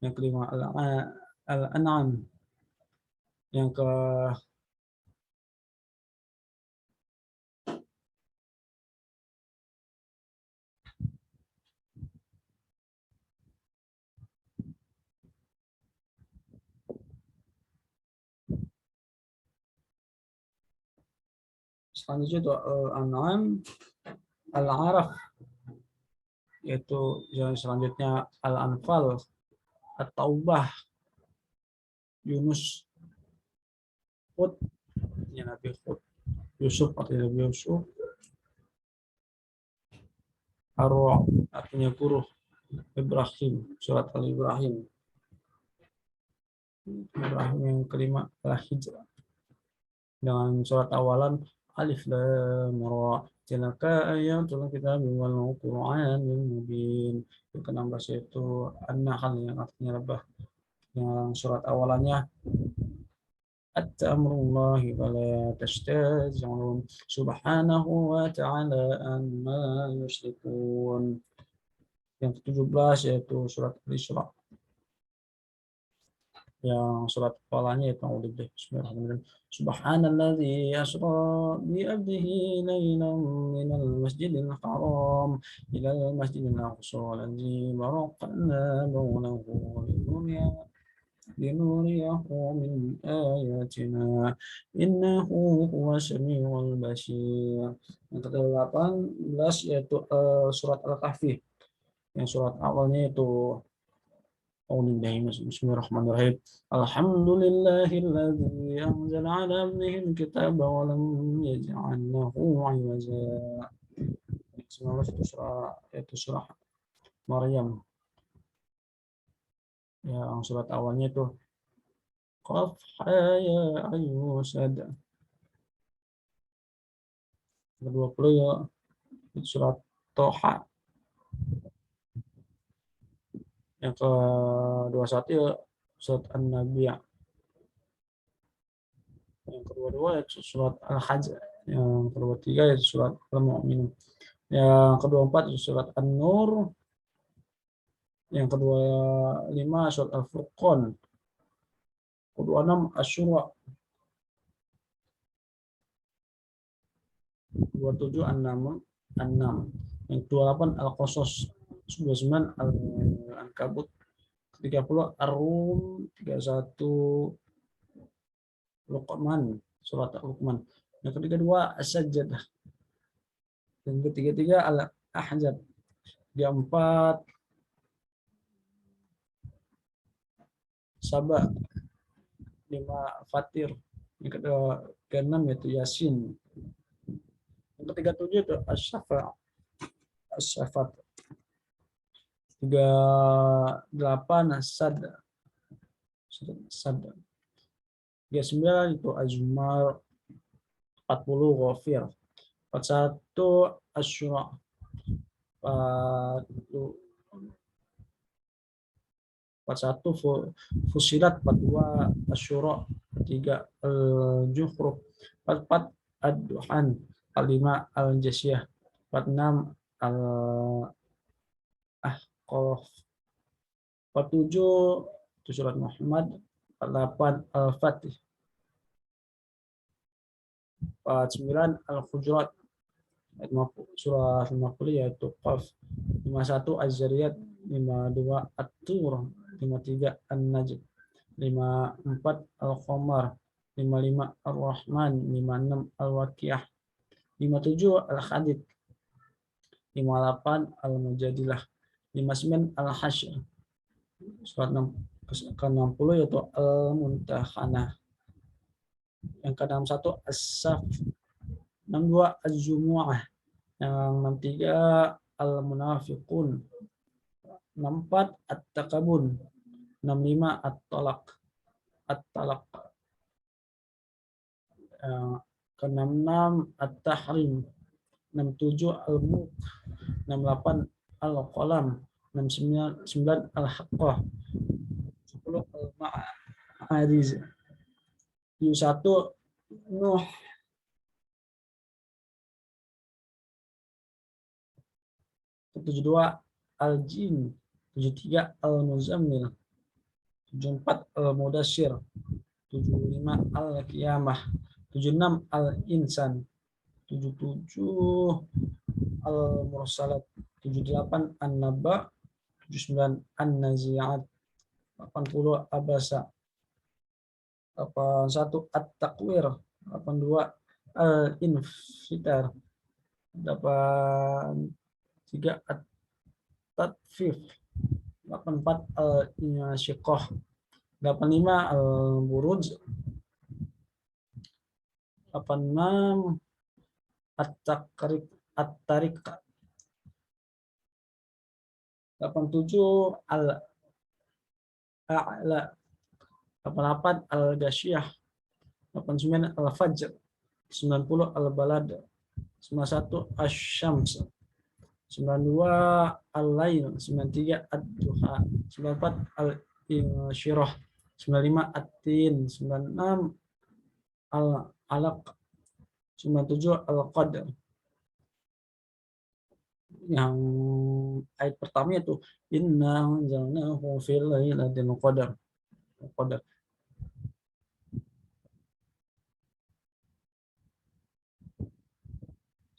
Speaker 1: Yang kelima Al-An'am. Yang ke selanjutnya itu Al-An'am, Al-A'raf, yaitu yang selanjutnya Al-Anfal, At-Taubah, Yunus, Hud, ya Nabi Hud. Yusuf artinya Nabi Yusuf. Ar-Ra artinya guru. Ibrahim, surat Al-Ibrahim. Ibrahim yang kelima Al-Hijrah. Dengan surat awalan Alif Lam Ra. Tilka ayatul kitab wal Qur'anil mubin. Yang ke-16 yaitu An-Nahl yang artinya lebah. Yang surat awalannya At-Amrullahi wa la tastaz'un subhanahu wa ta'ala amma yusyrikun. Yang ke-17 yaitu surat Al-Isra. Yang surat kepalanya itu Bismillahirrahmanirrahim. Subhanalladzi asra bi 'abdihi lailan minal masjidil haram ilal masjidil aqsa alladzi barakna hawlahu linuriyahu min ayatina innahu huwas samiul basir. Yang ke-18 yaitu surat Al-Kahfi. Yang surat awalnya itu Bismillahirrahmanirrahim. Alhamdulillahilladzi anzala 'ala 'abdihi al-kitaba wa lam yaj'al lahu 'iwaja. Itu surah Maryam. Yang surat awalnya itu Qaf ya ayyusad. Ke-20 ya surat Toha. Yang ke-21 ya surat An-Nabiyyah. Yang kedua ya surat Al-Hajj. Yang ke-23 ya surat Al-Mu'minun. Yang ke-24 ya surat An-Nur. Yang ke-25 surat Al-Furqan. Ke-26 Asy-Syura. 27 An-Naml. Yang ke-28 Al-Qasas. 29 Al-Ankabut. 30 Ar-Rum. 31 Luqman, surat Luqman. Yang ke-32 As-Sajdah. Yang ke-33 Al-Ahzab. Yang ke-4 Saba. 5 Fatir. Yang ke-6 yaitu Yasin. Yang ke-37 itu As-Safat. 38 Sad. 39 itu Az-Zumar. 40 Ghafir. 41 Asy-Syura. 41 Fusilat. 42 Asy-Syura. 3 Al-Zukhruf. 44 Ad-Duhan. 45 Al-Jasiyah. 46 Al-Ahqaf. 47 itu surat Muhammad. 48 Al-Fatih. 49 Al-Hujurat. Surah 50 yaitu Qaf. 51 Az-Zariyat. 52 At-Tur. 53 An-Najm. 54 Al-Qamar. 55 Ar-Rahman. 56 Al-Waqiah. 57 Al-Hadid. 58 Al-Mujadilah. 59 Al-Hasyr. Surat ke-60 yaitu Al-Muntahanah. Yang ke-61 As-Saf. 62 Az-Zumu'ah. Yang 63 Al-Munafiqun. 64 At-Takabun. 65 At-Talaq. Ke-66 At-Tahrim. 67 Al-Mulk. 68 Al-Qalam. 69 Al-Haqqah. 10 Al-Ma'ariz. 71 Nuh. 72 Al-Jin. 73 Al-Muzammil. 74 Al-Mudasyir. 75 Al-Qiyamah. 76 Al-Insan. 77 Al-Mursalat. 78 An-Naba. 79 An-Nazi'at. 80 Abasa. 81 At-Takwir. 82 Al-Infitar. 83 At-Tatfif. 84 Al-Insyiqah. 85 Al-Buruj. 86 at-taqriq at-tariq. 87 al-a'la. 88 al-ghasyiyah. 89 al-fajr. 90 al-balad. 91 asy-syams. 92 al-lail. 93 ad-duha. 94 al-insyirah. 95 at-tin. 96 al-alaq. 97 al-qadr. Yang ayat pertama itu inna anzalnahu fil lailatul qadar.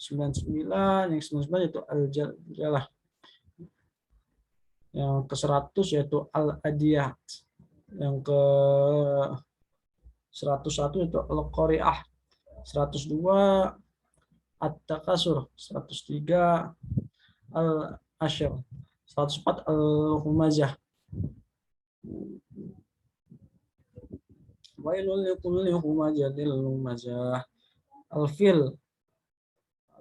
Speaker 1: 99, yang 99 itu al-jaljalah. Yang ke-100 yaitu al-adiyat. Yang ke-101 itu al-qari'ah. 102 at-takasur. 103 al-asyr. 104 al-humazah. Wailul likulli humazatil lumazah. Al-fil.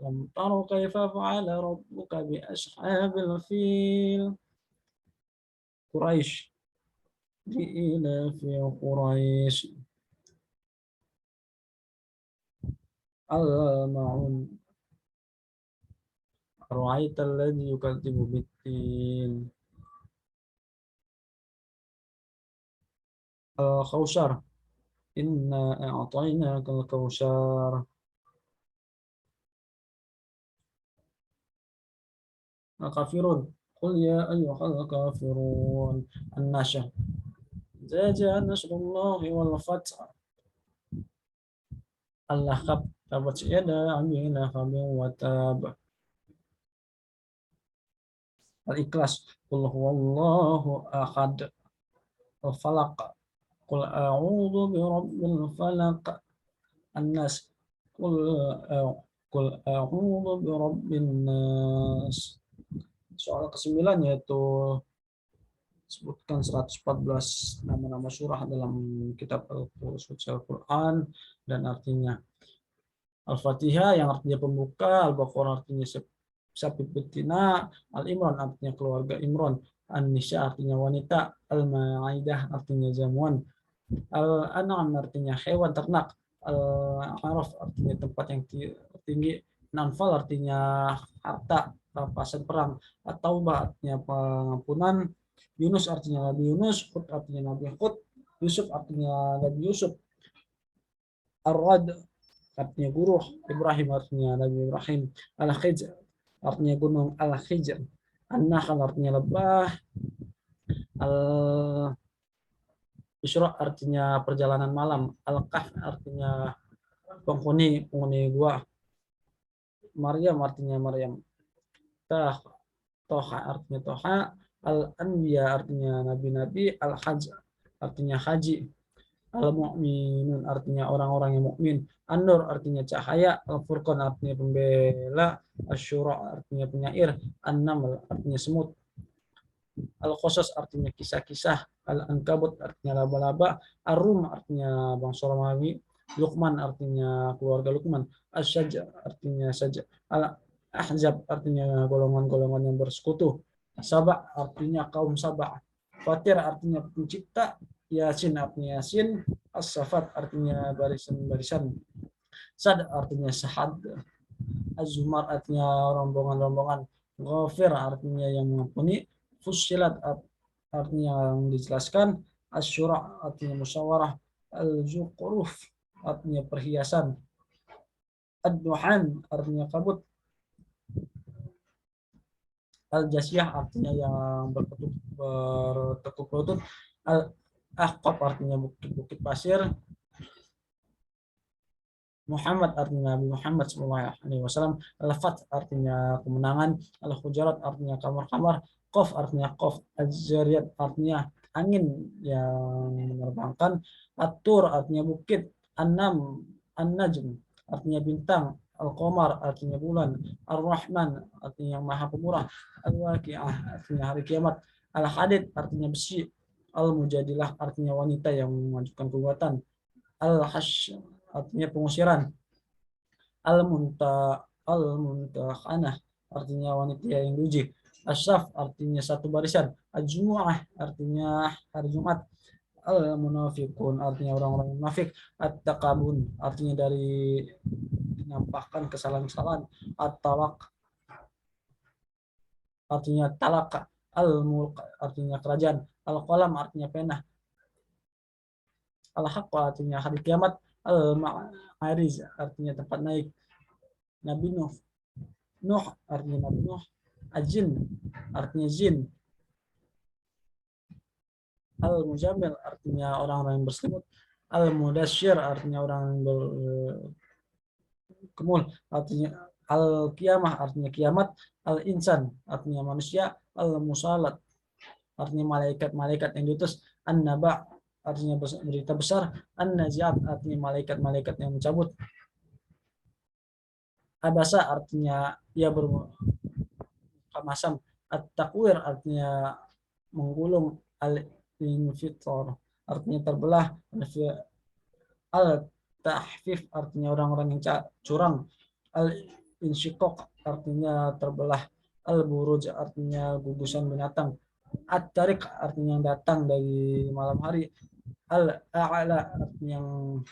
Speaker 1: Alam taro kaifa fa'ala rabbuka bi ashabil fil. Quraisy. Ila fi Quraisy. Al-ma'un. Ra'aita alladhi yukadzibu bid-din. Al-Kautsar. Inna a'tainaka al-kautsar. Al-kafirun. Qul ya ayyuhal kafirun. An-Nasyr. Idza jaa nasrullahi wal fath. Al-Lahab. Tabat yada abi lahabin wa tab. Al-Ikhlas. Qul huwallahu ahad. Al-Falaq. Qul a'udzu birabbil falaq. An-Nas. Qul a'udzu birabbin nas. Soal ke-9 yaitu sebutkan 114 nama-nama surah dalam kitab suci Al-Quran dan artinya. Al-Fatihah yang artinya pembuka, Al-Baqarah artinya sapi betina, Al-Imran artinya keluarga Imran, An-Nisa artinya wanita, Al-Ma'idah artinya jamuan, Al-An'am artinya hewan ternak, Al-Araf artinya tempat yang tinggi, Anfal artinya harta, rampasan perang, At-Taubah artinya pengampunan, Yunus artinya Nabi Yunus, Hud artinya Nabi Hud, Yusuf artinya Nabi Yusuf, Ar-Rad artinya guru, Ibrahim artinya Nabi Ibrahim, Al-Hijr artinya gunung Al-Hijr, An-Nahl artinya lebah, Al-Isra artinya perjalanan malam, Al-Kahf artinya penghuni gua, Maryam artinya Maryam, Toha artinya Toha, Al-Anbiya artinya nabi-nabi, Al-Hajj artinya haji, Al-Mu'minun artinya orang-orang yang mukmin, An-Nur artinya cahaya, Al-Furqan artinya pembela, Asy-Syura artinya penyair, An-Naml artinya semut, Al-Qasas artinya kisah-kisah, Al-Ankabut artinya laba-laba, Ar-Rum artinya bangsa Romawi, Luqman artinya keluarga Luqman, Asy-Syaj artinya saja, Al-Ahzab artinya golongan-golongan yang bersekutu, Saba artinya kaum Saba, Fatir artinya pencipta, Yasin artinya Yasin, As-Safat artinya barisan-barisan, Sad artinya sahad, Az-Zumar artinya rombongan-rombongan, Ghafir artinya yang mengampuni, Fussilat artinya yang dijelaskan, Asy-Syura artinya musyawarah, Al-Zukhruf artinya perhiasan, Ad-Duhan artinya kabut, Al-Jasiyah artinya yang bertekuk lutut, Al-Ahqaf artinya bukit-bukit pasir, Muhammad artinya Nabi Muhammad SAW, Al-Fath artinya kemenangan, Al-Hujurat artinya kamar-kamar, Qaf artinya Qaf, Az-Zariyat artinya angin yang menerbangkan, At-Tur artinya bukit, An-Najm artinya bintang, Al-Qamar artinya bulan, Ar-Rahman artinya yang maha pemurah, Al-Waqi'ah artinya hari kiamat, Al-Hadid artinya besi, Al-Mujadilah artinya wanita yang mengajukan gugatan, Al-Hasyr artinya pengusiran, Al-muntahanah artinya wanita yang diuji. Asyaf artinya satu barisan. Al-jumu'ah artinya hari Jumat. Al-munafiqun artinya orang-orang munafik. At-takabun artinya dari menampakkan kesalahan-kesalahan. At-talaq artinya talaka. Al-mulk artinya kerajaan. Al-qalam artinya pena. Al-haqqa artinya hari kiamat. Al-ma'ariz artinya tempat naik. Nabi Nuh. Nuh artinya Nabi Nuh. Ajin artinya jin. Al-mujammil artinya orang-orang yang berselimut. Al-mudasyir artinya orang yang berkemul. Artinya al-qiyamah artinya kiamat. Al-insan artinya manusia. Al-musalat artinya malaikat-malaikat yang diutus. An-naba artinya berita besar. An-naziat artinya malaikat-malaikat yang mencabut. Abasa artinya ia bermasam. At-takwir artinya menggulung. Al-infitor artinya terbelah. Al-tahfif artinya orang-orang yang curang. Al-insyikok artinya terbelah. Al-buruj artinya gugusan binatang. At-tarik artinya yang datang dari malam hari. Al-a'la artinya yang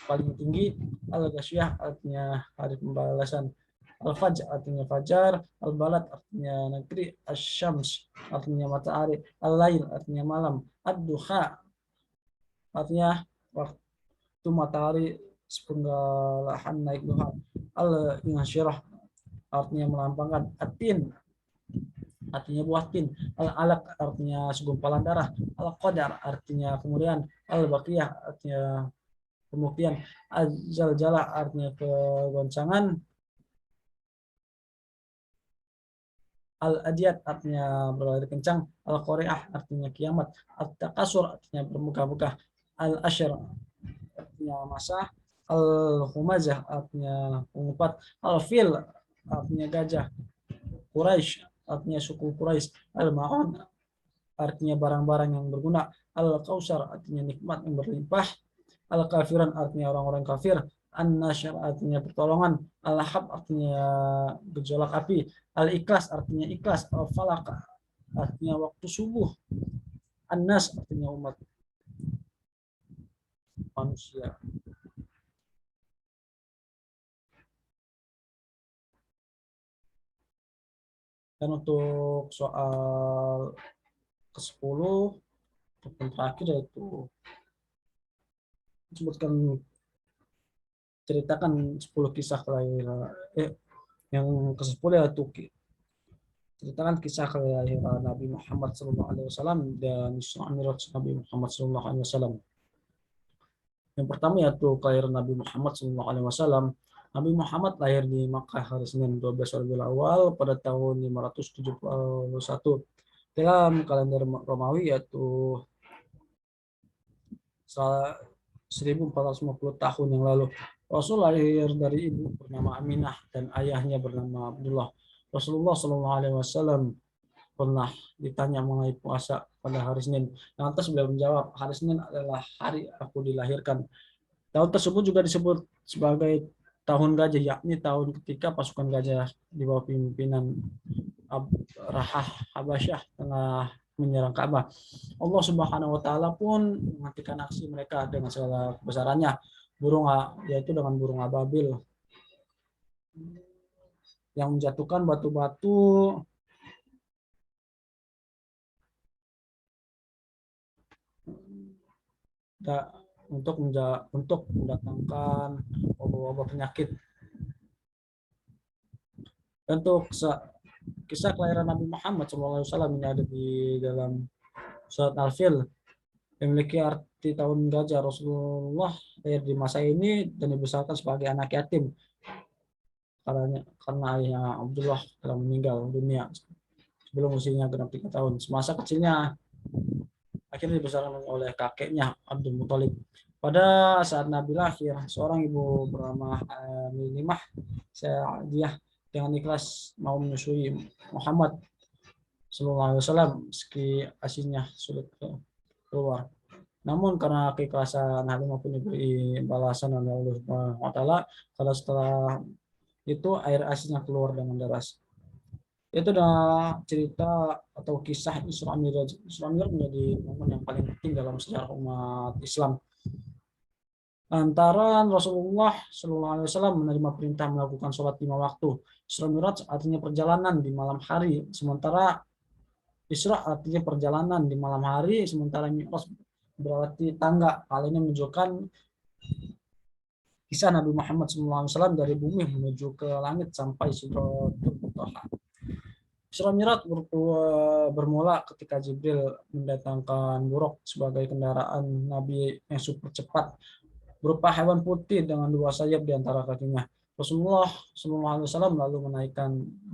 Speaker 1: paling tinggi. Al-ghasyiyah artinya hari pembalasan. Al-fajr artinya fajar. Al-balad artinya negeri. Al-syams artinya matahari. Al-lail artinya malam. Ad-duha artinya waktu matahari sepenggalahan naik duha. Al-insyirah artinya melampangkan. At-tin artinya buah tin. Al-alaq artinya segumpalan darah. Al-qadar artinya kemudian. Al-baqiyah artinya pembuktian. Al-zalzalah artinya kegoncangan. Al-adiyat artinya berlari kencang. Al-qari'ah artinya kiamat. Al-takasur artinya bermuka-muka. Al-asyr artinya masa. Al-humazah artinya pengupat. Al-fil artinya gajah. Quraisy artinya suku Quraisy. Al-ma'un artinya barang-barang yang berguna. Al-kausar artinya nikmat yang berlimpah. Al-kafiran artinya orang-orang kafir. An-nasyr artinya pertolongan. Al-lahab artinya gejolak api. Al-ikhlas artinya ikhlas. Al-falaq artinya waktu subuh. An-nas artinya umat manusia. Dan untuk soal ke-10 yang terakhir yaitu sebutkan ceritakan 10 kisah kelahiran yang ke-10 yaitu ceritakan kisah kelahiran Nabi Muhammad SAW dan Isra Mi'raj Nabi Muhammad SAW. Yang pertama yaitu kelahiran Nabi Muhammad SAW. Nabi Muhammad lahir di Makkah hari Senin 12 Rabiul Awal pada tahun 571 dalam kalender Romawi yaitu 1450 tahun yang lalu. Rasul lahir dari ibu bernama Aminah dan ayahnya bernama Abdullah. Rasulullah SAW pernah ditanya mengenai puasa pada hari Senin. Lantas beliau menjawab, hari Senin adalah hari aku dilahirkan. Tahun tersebut juga disebut sebagai tahun gajah, yakni tahun ketika pasukan gajah di bawah pimpinan Rahah Habasyah tengah menyerang Ka'bah. Allah Subhanahu wa taala pun menghentikan aksi mereka dengan segala kebesarannya. Yaitu dengan burung ababil yang menjatuhkan batu-batu untuk mendatangkan wabah-wabah penyakit. Untuk kisah kelahiran Nabi Muhammad SAW ini ada di dalam surat Al-Fil yang memiliki arti tahun gajah. Rasulullah lahir di masa ini dan dibesarkan sebagai anak yatim karena ayahnya Abdullah telah meninggal dunia sebelum usianya genap 3 tahun. Semasa kecilnya akhirnya dibesarkan oleh kakeknya Abdul Muthalib. Pada saat Nabi lahir, seorang ibu bernama Milimah Sa'diyah dengan ikhlas mau menyusui Muhammad SAW meski asinya sulit keluar. Namun karena keikhlasan Halimah pun diberi balasan oleh Allah Subhanahu wa taala, kalau setelah
Speaker 2: itu air asinnya keluar dengan deras. Itu adalah cerita atau kisah Isra Mi'raj. Isra Mi'raj menjadi momen yang paling penting dalam sejarah umat Islam. Antara Rasulullah Shallallahu Alaihi Wasallam menerima perintah melakukan sholat 5 waktu. Isra Mi'raj artinya perjalanan di malam hari, sementara Isra artinya perjalanan di malam hari, sementara Mi'raj berarti tangga. Hal ini menunjukkan kisah Nabi Muhammad SAW dari bumi menuju ke langit sampai Sidratul Muntaha. Isra Mi'raj bermula ketika Jibril mendatangkan buruk sebagai kendaraan Nabi yang super cepat berupa hewan putih dengan 2 sayap di antara kakinya. Rasulullah SAW lalu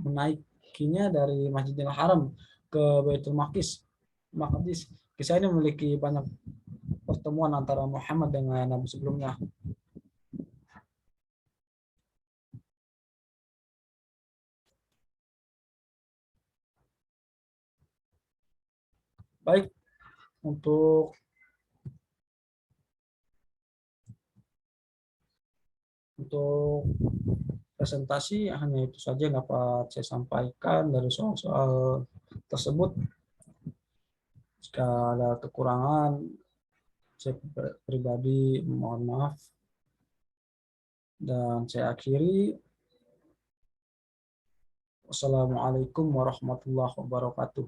Speaker 2: menaikinya dari Masjidil Haram ke Baitul Maqdis. Kisah ini memiliki banyak pertemuan antara Muhammad dengan Nabi sebelumnya. Baik, untuk untuk presentasi hanya itu saja yang dapat saya sampaikan dari soal-soal tersebut. Jika ada kekurangan, saya pribadi mohon maaf. Dan saya akhiri. Wassalamualaikum warahmatullahi wabarakatuh.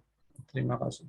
Speaker 2: Terima kasih.